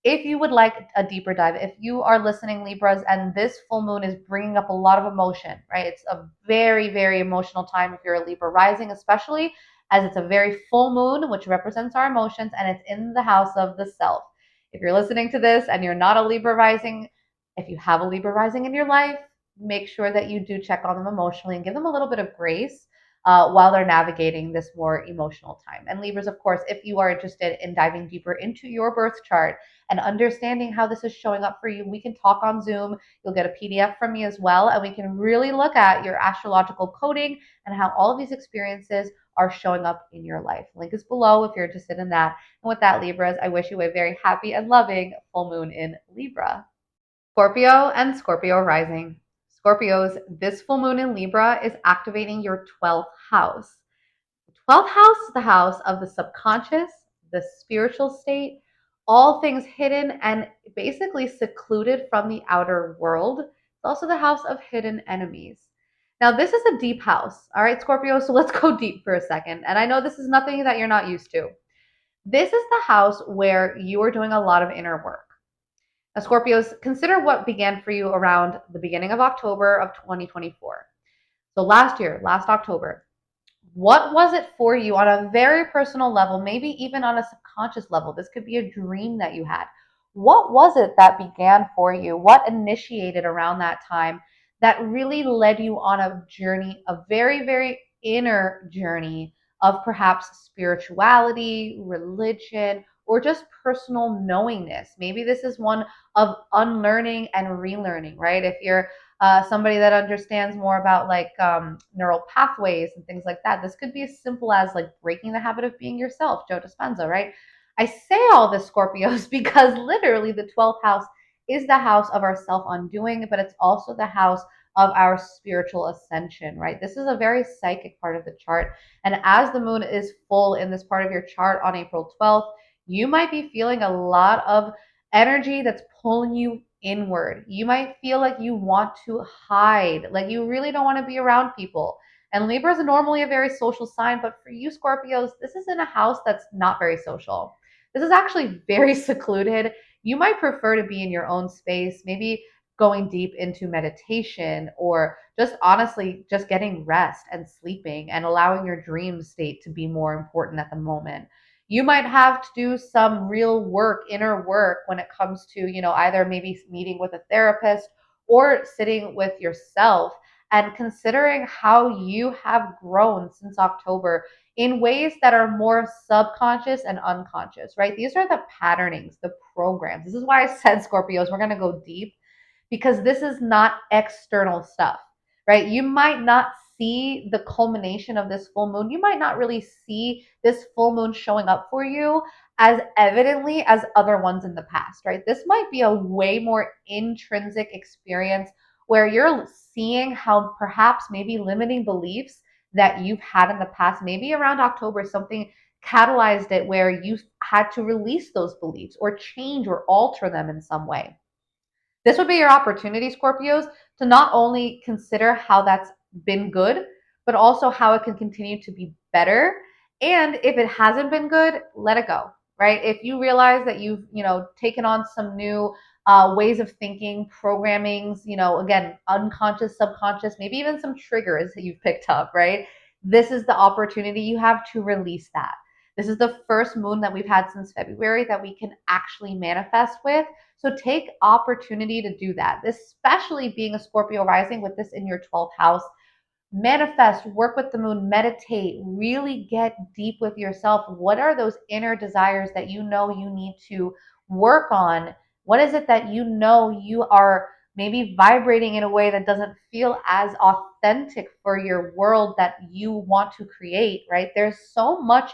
Speaker 1: If you would like a deeper dive, if you are listening, Libras, and this full moon is bringing up a lot of emotion, right? It's a very, very emotional time if you're a Libra rising, especially as it's a very full moon, which represents our emotions, and it's in the house of the self. If you're listening to this and you're not a Libra rising, if you have a Libra rising in your life, make sure that you do check on them emotionally and give them a little bit of grace while they're navigating this more emotional time. And Libras, of course, if you are interested in diving deeper into your birth chart, and understanding how this is showing up for you, we can talk on Zoom. You'll get a PDF from me as well, and we can really look at your astrological coding and how all of these experiences are showing up in your life. Link is below if you're interested in that. And with that, Libras, I wish you a very happy and loving full moon in Libra. Scorpio and Scorpio rising. Scorpios, this full moon in Libra is activating your 12th house. The 12th house is the house of the subconscious, the spiritual state, all things hidden and basically secluded from the outer world. It's also the house of hidden enemies. Now, this is a deep house, all right, Scorpio, so let's go deep for a second. And I know this is nothing that you're not used to. This is the house where you are doing a lot of inner work. Now, Scorpios, consider what began for you around the beginning of October of 2024. So last year, last October, what was it for you on a very personal level, maybe even on a subconscious level? This could be a dream that you had. What was it that began for you? What initiated around that time that really led you on a journey, a very, very inner journey of perhaps spirituality, religion, or just personal knowingness? Maybe this is one of unlearning and relearning, right? If you're somebody that understands more about like neural pathways and things like that, this could be as simple as like breaking the habit of being yourself, Joe Dispenza, right? I say all this, Scorpios, because literally the 12th house is the house of our self undoing, but it's also the house of our spiritual ascension, right? This is a very psychic part of the chart. And as the moon is full in this part of your chart on April 12th, you might be feeling a lot of energy that's pulling you inward. You might feel like you want to hide, like you really don't want to be around people. And Libra is normally a very social sign, but for you, Scorpios, this is in a house that's not very social. This is actually very secluded. You might prefer to be in your own space, maybe going deep into meditation or just honestly just getting rest and sleeping and allowing your dream state to be more important at the moment. You might have to do some real work, inner work, when it comes to, either maybe meeting with a therapist or sitting with yourself and considering how you have grown since October in ways that are more subconscious and unconscious, right? These are the patternings, the programs. This is why I said, Scorpios, we're going to go deep, because this is not external stuff, right? You might not see the culmination of this full moon. You might not really see this full moon showing up for you as evidently as other ones in the past, right? This might be a way more intrinsic experience where you're seeing how perhaps maybe limiting beliefs that you've had in the past, maybe around October, something catalyzed it where you had to release those beliefs or change or alter them in some way. This would be your opportunity, Scorpios, to not only consider how that's been good, but also how it can continue to be better. And if it hasn't been good, let it go, right? If you realize that you've, taken on some new ways of thinking, programmings, again, unconscious, subconscious, maybe even some triggers that you've picked up, right? This is the opportunity you have to release that. This is the first moon that we've had since February that we can actually manifest with. So take opportunity to do that, especially being a Scorpio rising with this in your 12th house. manifest, work with the moon, meditate, really get deep with yourself. What are those inner desires that you know you need to work on? What is it that you know you are maybe vibrating in a way that doesn't feel as authentic for your world that you want to create, right? There's so much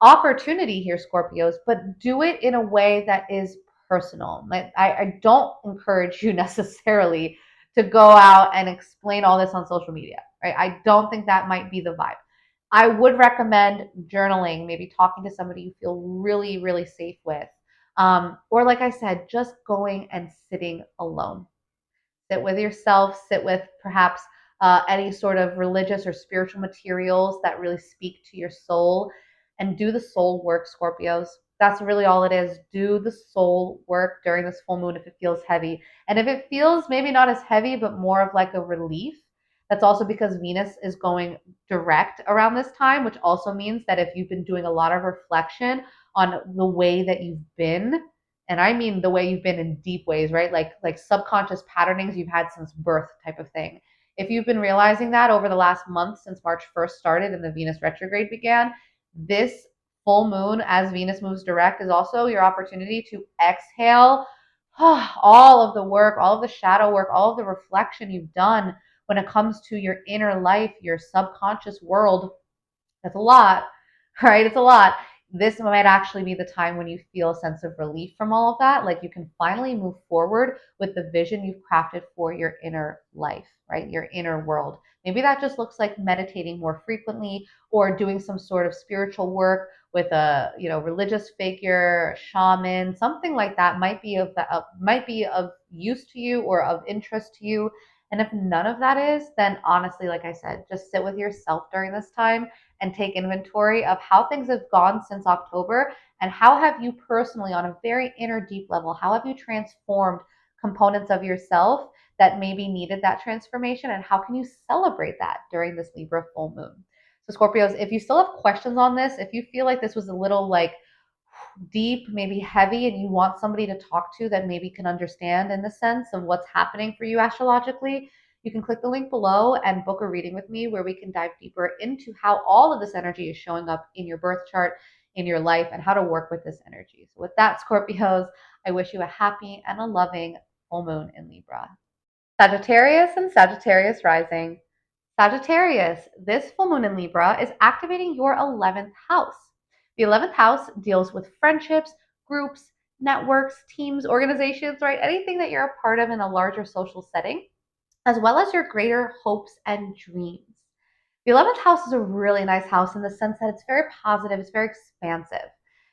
Speaker 1: opportunity here, Scorpios, but do it in a way that is personal. Like, I don't encourage you necessarily to go out and explain all this on social media, right? I don't think that might be the vibe. I would recommend journaling, maybe talking to somebody you feel really, really safe with. Or, like I said, just going and sitting alone. Sit with yourself, sit with perhaps any sort of religious or spiritual materials that really speak to your soul, and do the soul work, Scorpios. That's really all it is. Do the soul work during this full moon if it feels heavy. And if it feels maybe not as heavy, but more of like a relief, that's also because Venus is going direct around this time, which also means that if you've been doing a lot of reflection on the way that you've been, and I mean the way you've been in deep ways, right? Like subconscious patternings you've had since birth type of thing. If you've been realizing that over the last month since March 1st started and the Venus retrograde began, this full moon as Venus moves direct is also your opportunity to exhale all of the work, all of the shadow work, all of the reflection you've done when it comes to your inner life, your subconscious world. That's a lot, right? It's a lot. This might actually be the time when you feel a sense of relief from all of that. Like you can finally move forward with the vision you've crafted for your inner life, right? Your inner world. Maybe that just looks like meditating more frequently or doing some sort of spiritual work with a, religious figure, shaman, something like that might be of use to you or of interest to you. And if none of that is, then honestly, like I said, just sit with yourself during this time and take inventory of how things have gone since October, and how have you personally, on a very inner deep level, how have you transformed components of yourself that maybe needed that transformation, and how can you celebrate that during this Libra full moon? So Scorpios, if you still have questions on this, if you feel like this was a little like deep, maybe heavy, and you want somebody to talk to that maybe can understand in the sense of what's happening for you astrologically, you can click the link below and book a reading with me where we can dive deeper into how all of this energy is showing up in your birth chart, in your life, and how to work with this energy. So, with that, Scorpios, I wish you a happy and a loving full moon in Libra. Sagittarius and Sagittarius rising. Sagittarius, this full moon in Libra is activating your 11th house. The 11th house deals with friendships, groups, networks, teams, organizations, right? Anything that you're a part of in a larger social setting, as well as your greater hopes and dreams. The 11th house is a really nice house in the sense that it's very positive, it's very expansive.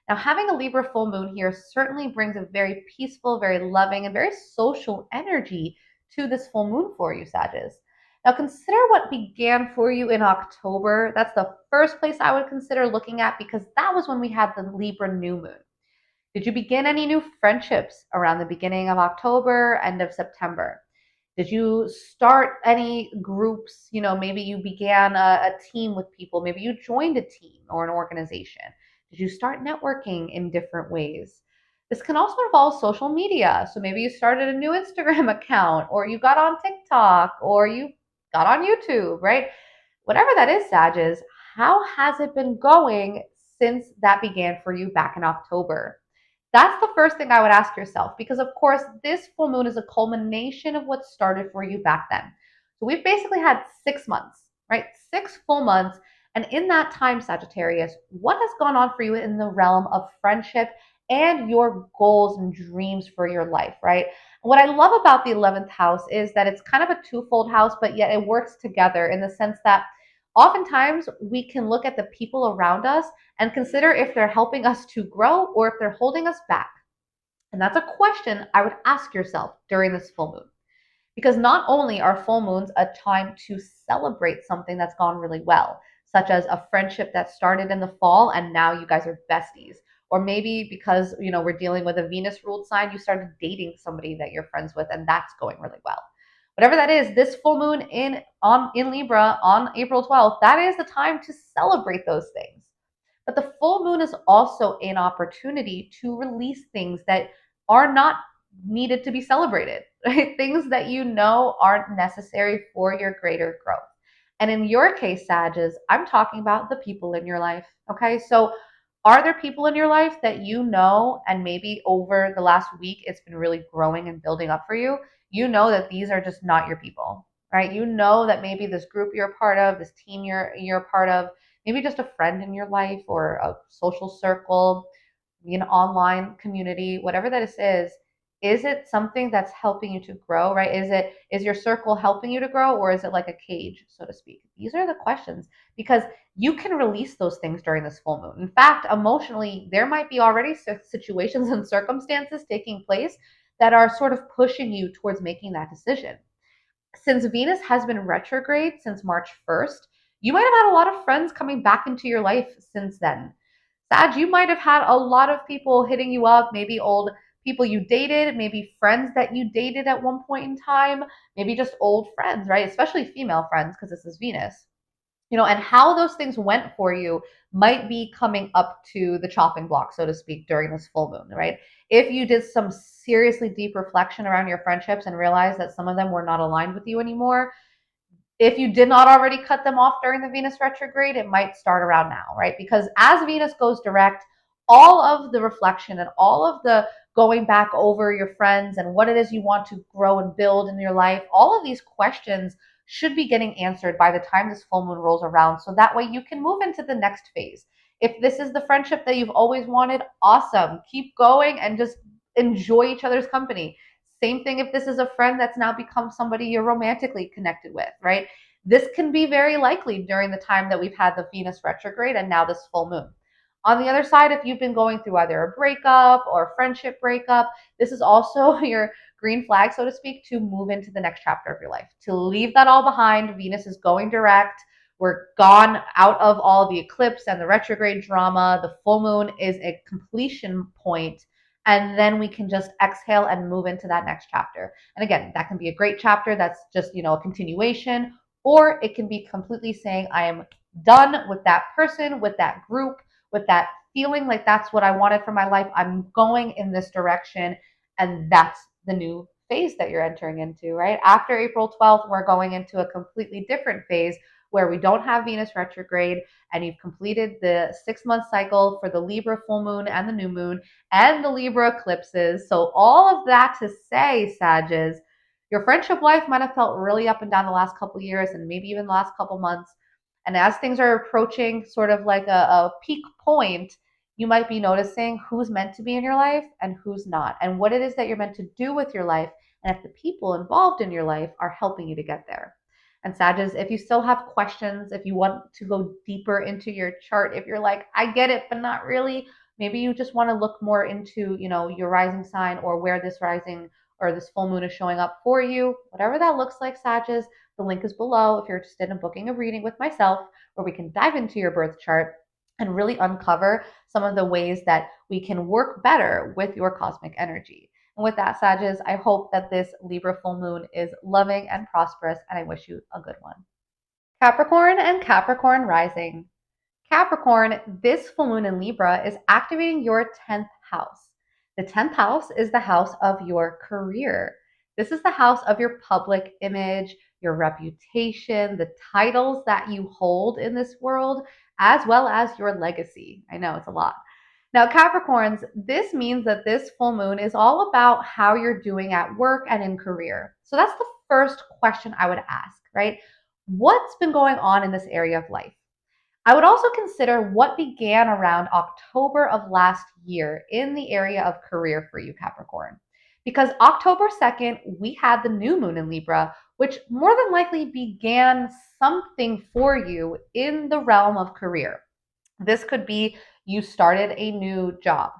Speaker 1: Now, having a Libra full moon here certainly brings a very peaceful, very loving, and very social energy to this full moon for you, Sagittarius. Now, consider what began for you in October. That's the first place I would consider looking at because that was when we had the Libra new moon. Did you begin any new friendships around the beginning of October, end of September? Did you start any groups? Maybe you began a team with people. Maybe you joined a team or an organization. Did you start networking in different ways? This can also involve social media. So maybe you started a new Instagram account, or you got on TikTok, or you got on YouTube, right? Whatever that is, Sages, how has it been going since that began for you back in October? That's the first thing I would ask yourself because, of course, this full moon is a culmination of what started for you back then. So we've basically had 6 months, right? 6 full months. And in that time, Sagittarius, what has gone on for you in the realm of friendship and your goals and dreams for your life, right? What I love about the 11th house is that it's kind of a twofold house, but yet it works together in the sense that oftentimes we can look at the people around us and consider if they're helping us to grow or if they're holding us back. And that's a question I would ask yourself during this full moon. Because not only are full moons a time to celebrate something that's gone really well, such as a friendship that started in the fall and now you guys are besties. Or maybe because we're dealing with a Venus ruled sign, you started dating somebody that you're friends with and that's going really well. Whatever that is, this full moon in Libra on April 12th, that is the time to celebrate those things. But the full moon is also an opportunity to release things that are not needed to be celebrated, right? Things that aren't necessary for your greater growth. And in your case, Sages, I'm talking about the people in your life. Okay. So are there people in your life that you know, and maybe over the last week, it's been really growing and building up for you? You know that these are just not your people, right? You know that maybe this group you're a part of, this team you're a part of, maybe just a friend in your life or a social circle, an online community, whatever that is it something that's helping you to grow, right? Is your circle helping you to grow, or is it like a cage, so to speak? These are the questions, because you can release those things during this full moon. In fact, emotionally, there might be already situations and circumstances taking place that are sort of pushing you towards making that decision. Since Venus has been retrograde since March 1st, you might have had a lot of friends coming back into your life since then. Sag, you might have had a lot of people hitting you up, maybe old people you dated, maybe friends that you dated at one point in time, maybe just old friends, right? Especially female friends, because this is Venus. And how those things went for you might be coming up to the chopping block, so to speak, during this full moon, right? If you did some seriously deep reflection around your friendships and realized that some of them were not aligned with you anymore, if you did not already cut them off during the Venus retrograde, it might start around now, right? Because as Venus goes direct, all of the reflection and all of the going back over your friends and what it is you want to grow and build in your life, all of these questions should be getting answered by the time this full moon rolls around. So that way you can move into the next phase. If this is the friendship that you've always wanted, awesome. Keep going and just enjoy each other's company. Same thing if this is a friend that's now become somebody you're romantically connected with, right? This can be very likely during the time that we've had the Venus retrograde and now this full moon. On the other side, if you've been going through either a breakup or a friendship breakup, this is also your green flag, so to speak, to move into the next chapter of your life, to leave that all behind. Venus is going direct. We're gone out of all the eclipse and the retrograde drama. The full moon is a completion point, and then we can just exhale and move into that next chapter. And again, that can be a great chapter that's just, a continuation, or it can be completely saying, I am done with that person, with that group, with that feeling like that's what I wanted for my life. I'm going in this direction. And that's the new phase that you're entering into, right? After April 12th, we're going into a completely different phase where we don't have Venus retrograde, and you've completed the 6-month cycle for the Libra full moon and the new moon and the Libra eclipses. So all of that to say, Sages, your friendship life might have felt really up and down the last couple of years and maybe even the last couple months. And as things are approaching sort of like a peak point, you might be noticing who's meant to be in your life and who's not, and what it is that you're meant to do with your life, and if the people involved in your life are helping you to get there. And Sages, if you still have questions, if you want to go deeper into your chart, if you're like, I get it, but not really, maybe you just want to look more into, your rising sign or where this rising or this full moon is showing up for you, whatever that looks like, Sages, the link is below if you're interested in booking a reading with myself where we can dive into your birth chart and really uncover some of the ways that we can work better with your cosmic energy. And with that, Sages, I hope that this Libra full moon is loving and prosperous, and I wish you a good one. Capricorn and Capricorn rising. Capricorn, this full moon in Libra is activating your 10th house. The 10th house is the house of your career. This is the house of your public image, your reputation, the titles that you hold in this world, as well as your legacy. I know it's a lot. Now, Capricorns, this means that this full moon is all about how you're doing at work and in career. So that's the first question I would ask, right? What's been going on in this area of life? I would also consider what began around October of last year in the area of career for you, Capricorn. Because October 2nd, we had the new moon in Libra, which more than likely began something for you in the realm of career. This could be you started a new job.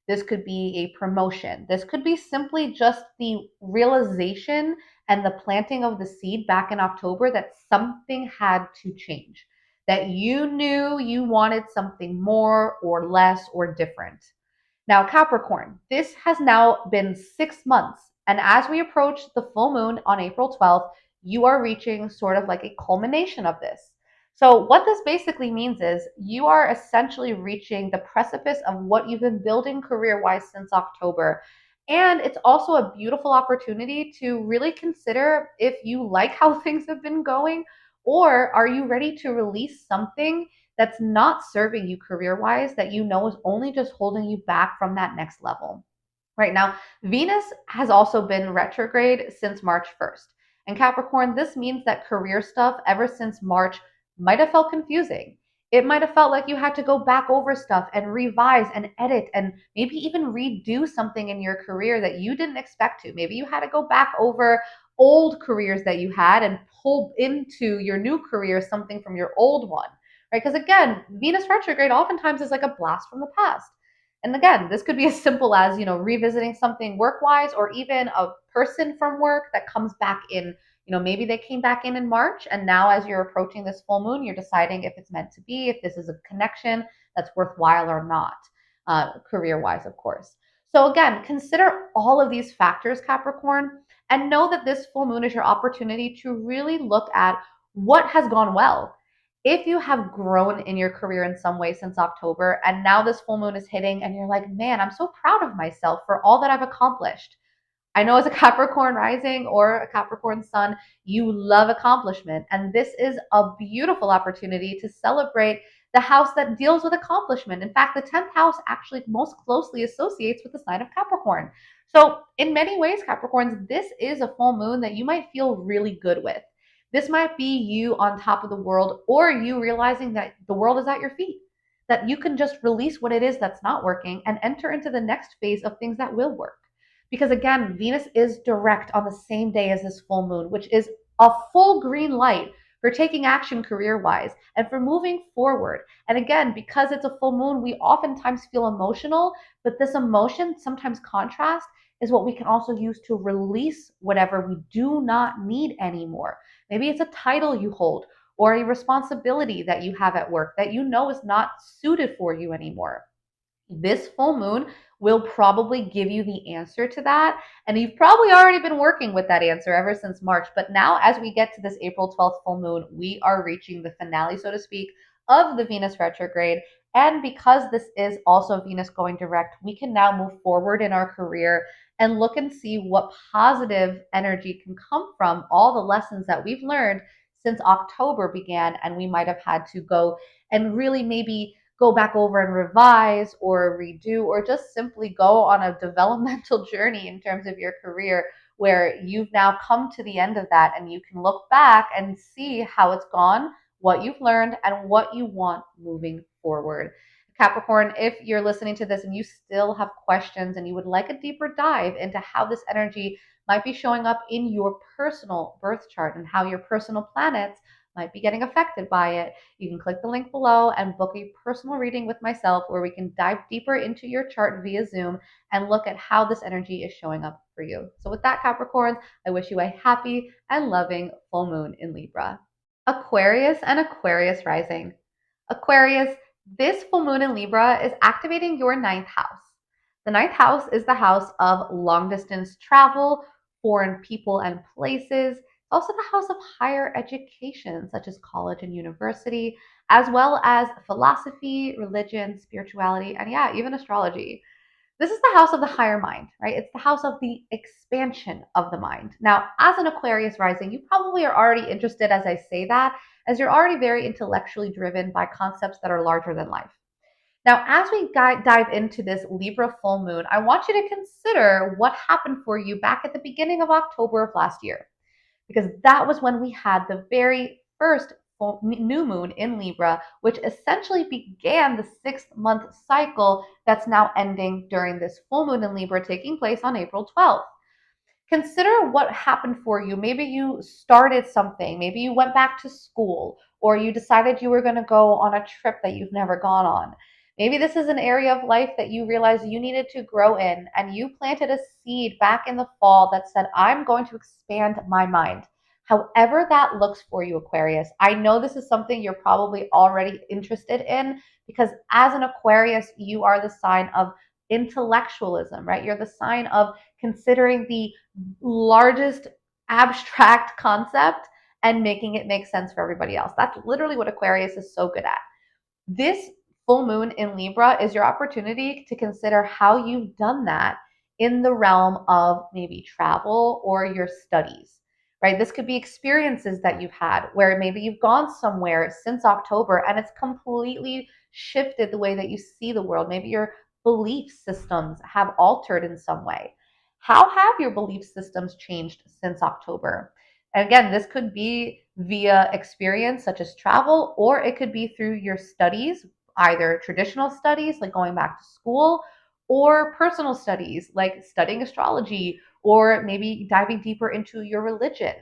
Speaker 1: This could be a promotion. This could be simply just the realization and the planting of the seed back in October that something had to change, that you knew you wanted something more or less or different. Now, Capricorn, this has now been 6 months. And as we approach the full moon on April 12th, you are reaching sort of like a culmination of this. So what this basically means is you are essentially reaching the precipice of what you've been building career-wise since October. And it's also a beautiful opportunity to really consider if you like how things have been going, Or are you ready to release something that's not serving you career wise that you know is only just holding you back from that next level? Right now, Venus has also been retrograde since March 1st. And Capricorn, this means that career stuff ever since March might have felt confusing. It might have felt like you had to go back over stuff and revise and edit and maybe even redo something in your career that you didn't expect to. Maybe you had to go back over old careers that you had and pull into your new career something from your old one, right? Because again, Venus retrograde oftentimes is like a blast from the past. And again, this could be as simple as, revisiting something work-wise or even a person from work that comes back in. Maybe they came back in March and now as you're approaching this full moon, you're deciding if it's meant to be, if this is a connection that's worthwhile or not, career-wise, of course. So again, consider all of these factors, Capricorn, and know that this full moon is your opportunity to really look at what has gone well. If you have grown in your career in some way since October, and now this full moon is hitting, and you're like, man, I'm so proud of myself for all that I've accomplished. I know as a Capricorn rising or a Capricorn sun, you love accomplishment. And this is a beautiful opportunity to celebrate the house that deals with accomplishment. In fact, the 10th house actually most closely associates with the sign of Capricorn. So, in many ways, Capricorns, this is a full moon that you might feel really good with. This might be you on top of the world, or you realizing that the world is at your feet, that you can just release what it is that's not working and enter into the next phase of things that will work. Because again, Venus is direct on the same day as this full moon, which is a full green light for taking action career wise and for moving forward. And again, because it's a full moon, we oftentimes feel emotional, but this emotion, sometimes contrast, is what we can also use to release whatever we do not need anymore. Maybe it's a title you hold or a responsibility that you have at work that you know is not suited for you anymore. This full moon will probably give you the answer to that. And you've probably already been working with that answer ever since March. But now, as we get to this April 12th full moon, we are reaching the finale, so to speak, of the Venus retrograde. And because this is also Venus going direct, we can now move forward in our career and look and see what positive energy can come from all the lessons that we've learned since October began. And we might have had to go and really maybe go back over and revise or redo or just simply go on a developmental journey in terms of your career where you've now come to the end of that and you can look back and see how it's gone, what you've learned, and what you want moving forward. Capricorn, if you're listening to this and you still have questions and you would like a deeper dive into how this energy might be showing up in your personal birth chart and how your personal planets might be getting affected by it, you can click the link below and book a personal reading with myself where we can dive deeper into your chart via Zoom and look at how this energy is showing up for you. So with that, Capricorns, I wish you a happy and loving full moon in Libra. Aquarius and Aquarius rising. Aquarius, this full moon in Libra is activating your ninth house. The ninth house is the house of long distance travel, foreign people and places, also the house of higher education, such as college and university, as well as philosophy, religion, spirituality, and yeah, even astrology. This is the house of the higher mind, right? It's the house of the expansion of the mind. Now, as an Aquarius rising, you probably are already interested as I say that, as you're already very intellectually driven by concepts that are larger than life. Now, as we dive into this Libra full moon, I want you to consider what happened for you back at the beginning of October of last year, because that was when we had the very first new moon in Libra, which essentially began the 6-month cycle that's now ending during this full moon in Libra taking place on April 12th. Consider what happened for you. Maybe you started something, maybe you went back to school, or you decided you were going to go on a trip that you've never gone on. Maybe this is an area of life that you realized you needed to grow in, and you planted a seed back in the fall that said, I'm going to expand my mind. However that looks for you, Aquarius, I know this is something you're probably already interested in because as an Aquarius, you are the sign of intellectualism, right? You're the sign of considering the largest abstract concept and making it make sense for everybody else. That's literally what Aquarius is so good at. This full moon in Libra is your opportunity to consider how you've done that in the realm of maybe travel or your studies, right? This could be experiences that you've had where maybe you've gone somewhere since October and it's completely shifted the way that you see the world. Maybe your belief systems have altered in some way. How have your belief systems changed since October? And again, this could be via experience such as travel, or it could be through your studies, either traditional studies like going back to school, or personal studies like studying astrology, or maybe diving deeper into your religion.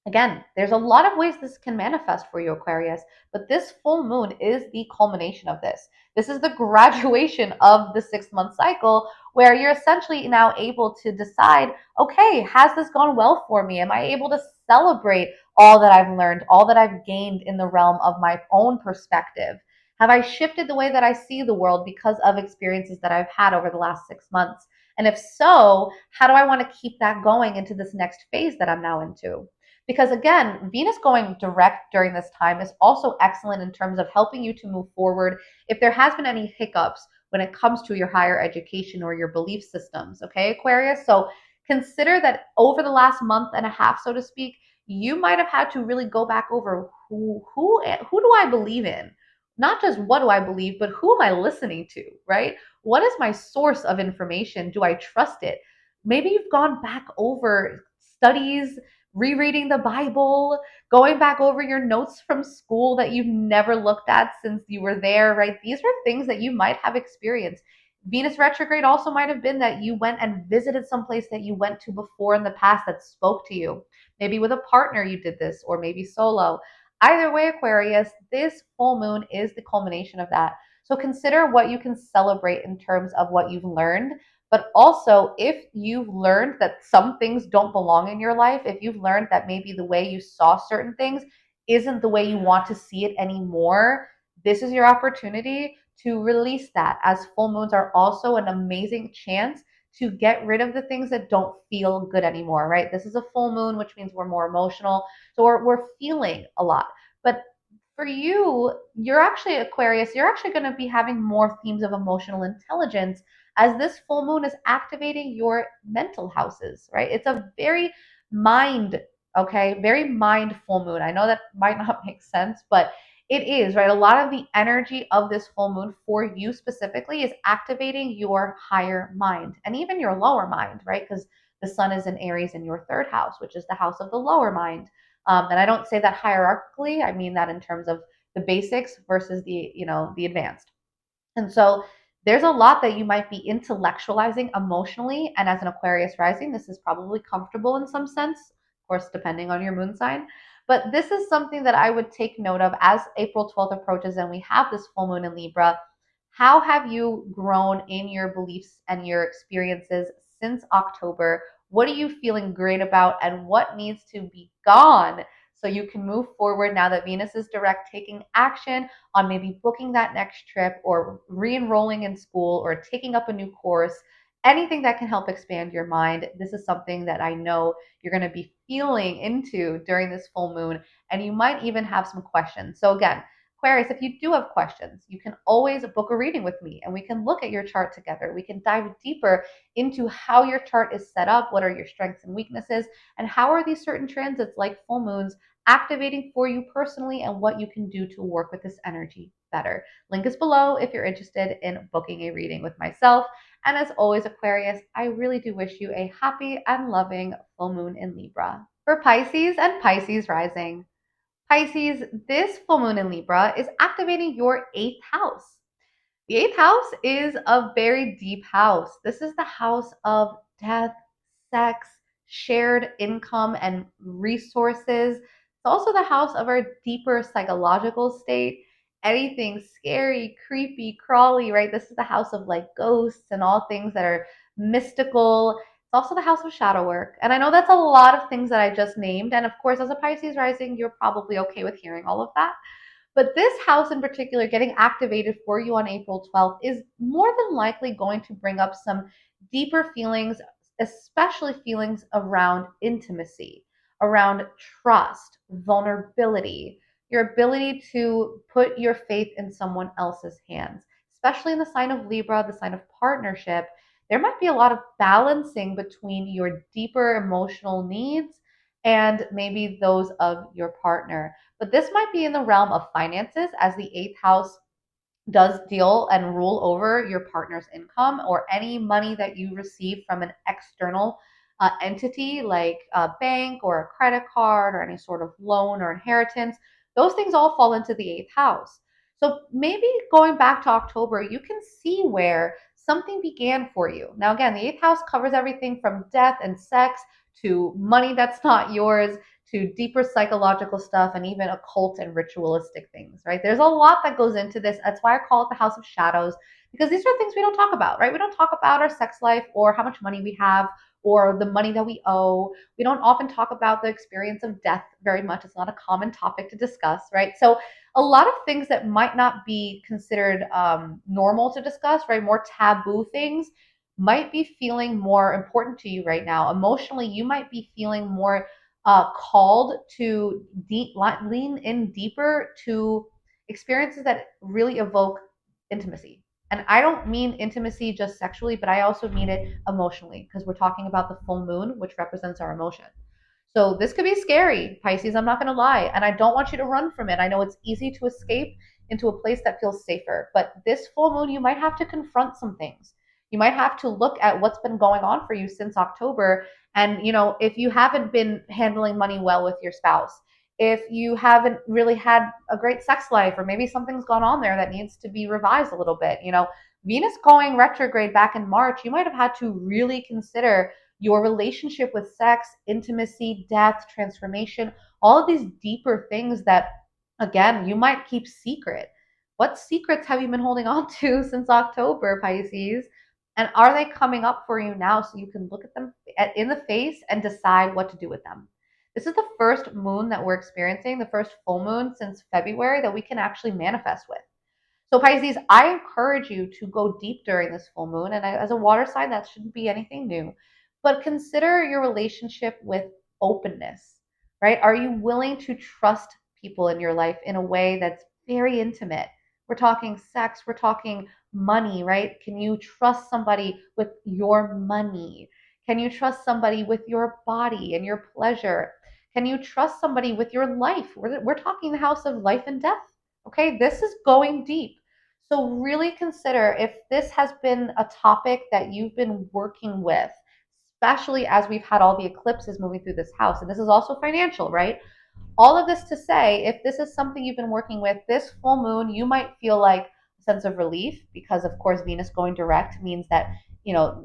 Speaker 1: Again, there's a lot of ways this can manifest for you, Aquarius, but this full moon is the culmination of this. This is the graduation of the 6 month cycle where you're essentially now able to decide, okay, has this gone well for me? Am I able to celebrate all that I've learned, all that I've gained in the realm of my own perspective? Have I shifted the way that I see the world because of experiences that I've had over the last 6 months? And if so, how do I want to keep that going into this next phase that I'm now into? Because again, Venus going direct during this time is also excellent in terms of helping you to move forward if there has been any hiccups when it comes to your higher education or your belief systems. Okay, Aquarius? So consider that over the last month and a half, so to speak, you might have had to really go back over who do I believe in? Not just what do I believe, but who am I listening to, right? What is my source of information? Do I trust it? Maybe you've gone back over studies, rereading the Bible, going back over your notes from school that you've never looked at since you were there, right? These are things that you might have experienced. Venus retrograde also might have been that you went and visited some place that you went to before in the past that spoke to you. Maybe with a partner you did this, or maybe solo. Either way, Aquarius, this full moon is the culmination of that. So consider what you can celebrate in terms of what you've learned, but also, if you've learned that some things don't belong in your life, if you've learned that maybe the way you saw certain things isn't the way you want to see it anymore, this is your opportunity to release that, as full moons are also an amazing chance to get rid of the things that don't feel good anymore, right? This is a full moon, which means we're more emotional. So we're feeling a lot. But for you, you're actually Aquarius, you're actually going to be having more themes of emotional intelligence as this full moon is activating your mental houses, right? It's a very mind, okay, very mind full moon. I know that might not make sense, but it is, right? A lot of the energy of this full moon for you specifically is activating your higher mind and even your lower mind, right? Because the sun is in Aries in your third house, which is the house of the lower mind. And I don't say that hierarchically. I mean that in terms of the basics versus the advanced. And so there's a lot that you might be intellectualizing emotionally. And as an Aquarius rising, this is probably comfortable in some sense, of course, depending on your moon sign. But this is something that I would take note of as April 12th approaches and we have this full moon in Libra. How have you grown in your beliefs and your experiences since October? What are you feeling great about and what needs to be gone so you can move forward now that Venus is direct, taking action on maybe booking that next trip or re-enrolling in school or taking up a new course, anything that can help expand your mind. This is something that I know you're going to be feeling into during this full moon, and you might even have some questions. So again, Aquarius, if you do have questions, you can always book a reading with me and we can look at your chart together. We can dive deeper into how your chart is set up, what are your strengths and weaknesses, and how are these certain transits like full moons activating for you personally and what you can do to work with this energy better. Link is below if you're interested in booking a reading with myself. And as always, Aquarius, I really do wish you a happy and loving full moon in Libra. For Pisces and Pisces rising, Pisces, this full moon in Libra is activating your eighth house. The eighth house is a very deep house. This is the house of death, sex, shared income, and resources. It's also the house of our deeper psychological state. Anything scary, creepy, crawly, right? This is the house of like ghosts and all things that are mystical. It's also the house of shadow work. And I know that's a lot of things that I just named. And of course, as a Pisces rising, you're probably okay with hearing all of that. But this house in particular getting activated for you on April 12th is more than likely going to bring up some deeper feelings, especially feelings around intimacy, around trust, vulnerability, your ability to put your faith in someone else's hands, especially in the sign of Libra, the sign of partnership. There might be a lot of balancing between your deeper emotional needs and maybe those of your partner. But this might be in the realm of finances, as the eighth house does deal and rule over your partner's income or any money that you receive from an external entity like a bank or a credit card or any sort of loan or inheritance. Those things all fall into the eighth house. So maybe going back to October, you can see where something began for you. Now, again, the eighth house covers everything from death and sex to money that's not yours to deeper psychological stuff and even occult and ritualistic things, right? There's a lot that goes into this. That's why I call it the house of shadows, because these are things we don't talk about, right? We don't talk about our sex life or how much money we have or the money that we owe. We don't often talk about the experience of death very much. It's not a common topic to discuss, right? So a lot of things that might not be considered normal to discuss, right? More taboo things might be feeling more important to you right now. Emotionally, you might be feeling more called to lean in deeper to experiences that really evoke intimacy. And I don't mean intimacy just sexually, but I also mean it emotionally because we're talking about the full moon, which represents our emotion. So this could be scary, Pisces, I'm not going to lie. And I don't want you to run from it. I know it's easy to escape into a place that feels safer, but this full moon, you might have to confront some things. You might have to look at what's been going on for you since October. And, if you haven't been handling money well with your spouse, if you haven't really had a great sex life, or maybe something's gone on there that needs to be revised a little bit, Venus going retrograde back in March, you might have had to really consider your relationship with sex, intimacy, death, transformation, all of these deeper things that, again, you might keep secret. What secrets have you been holding on to since October, Pisces? And are they coming up for you now so you can look at them in the face and decide what to do with them? This is the first moon that we're experiencing, the first full moon since February that we can actually manifest with. So, Pisces, I encourage you to go deep during this full moon. And as a water sign, that shouldn't be anything new. But consider your relationship with openness, right? Are you willing to trust people in your life in a way that's very intimate? We're talking sex, we're talking money, right? Can you trust somebody with your money? Can you trust somebody with your body and your pleasure? Can you trust somebody with your life? We're talking the house of life and death. Okay, this is going deep. So, really consider if this has been a topic that you've been working with, especially as we've had all the eclipses moving through this house. And this is also financial, right? All of this to say, if this is something you've been working with, this full moon, you might feel like a sense of relief because, of course, Venus going direct means that,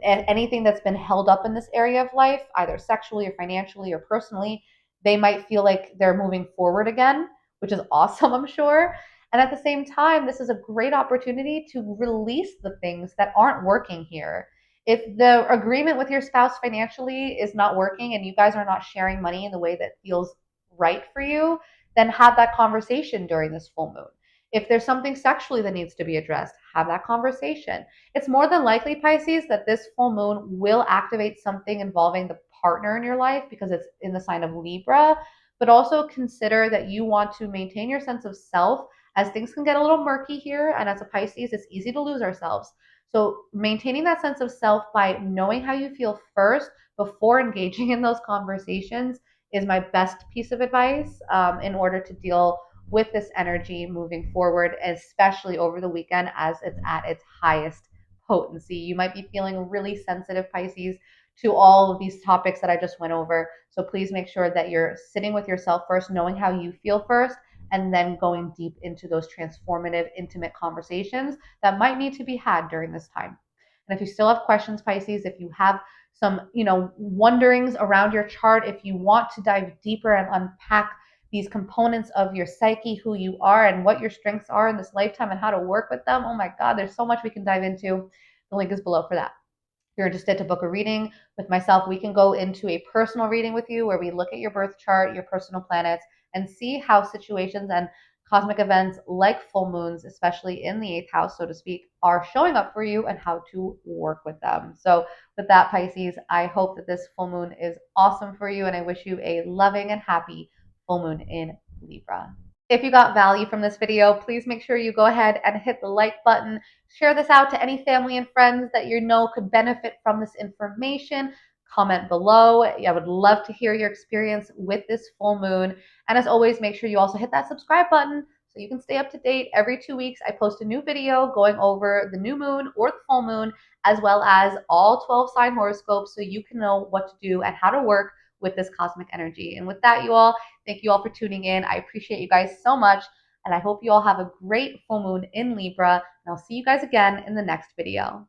Speaker 1: anything that's been held up in this area of life, either sexually or financially or personally, they might feel like they're moving forward again, which is awesome, I'm sure. And at the same time, this is a great opportunity to release the things that aren't working here. If the agreement with your spouse financially is not working and you guys are not sharing money in the way that feels right for you, then have that conversation during this full moon. If there's something sexually that needs to be addressed, have that conversation. It's more than likely, Pisces, that this full moon will activate something involving the partner in your life because it's in the sign of Libra. But also consider that you want to maintain your sense of self as things can get a little murky here. And as a Pisces, it's easy to lose ourselves. So maintaining that sense of self by knowing how you feel first before engaging in those conversations is my best piece of advice in order to deal with this energy moving forward, especially over the weekend as it's at its highest potency. You might be feeling really sensitive, Pisces, to all of these topics that I just went over. So please make sure that you're sitting with yourself first, knowing how you feel first, and then going deep into those transformative, intimate conversations that might need to be had during this time. And if you still have questions, Pisces, if you have some, wonderings around your chart, if you want to dive deeper and unpack these components of your psyche, who you are and what your strengths are in this lifetime and how to work with them, oh my God, there's so much we can dive into. The link is below for that. If you're interested to book a reading with myself, we can go into a personal reading with you where we look at your birth chart, your personal planets, and see how situations and cosmic events like full moons, especially in the eighth house, so to speak, are showing up for you and how to work with them. So with that, Pisces, I hope that this full moon is awesome for you, and I wish you a loving and happy full moon in Libra. If you got value from this video, please make sure you go ahead and hit the like button. Share this out to any family and friends that you know could benefit from this information. comment below. I would love to hear your experience with this full moon. And as always, make sure you also hit that subscribe button so you can stay up to date. Every 2 weeks, I post a new video going over the new moon or the full moon, as well as all 12 sign horoscopes, so you can know what to do and how to work with this cosmic energy. And with that, you all, thank you all for tuning in. I appreciate you guys so much. And I hope you all have a great full moon in Libra. And I'll see you guys again in the next video.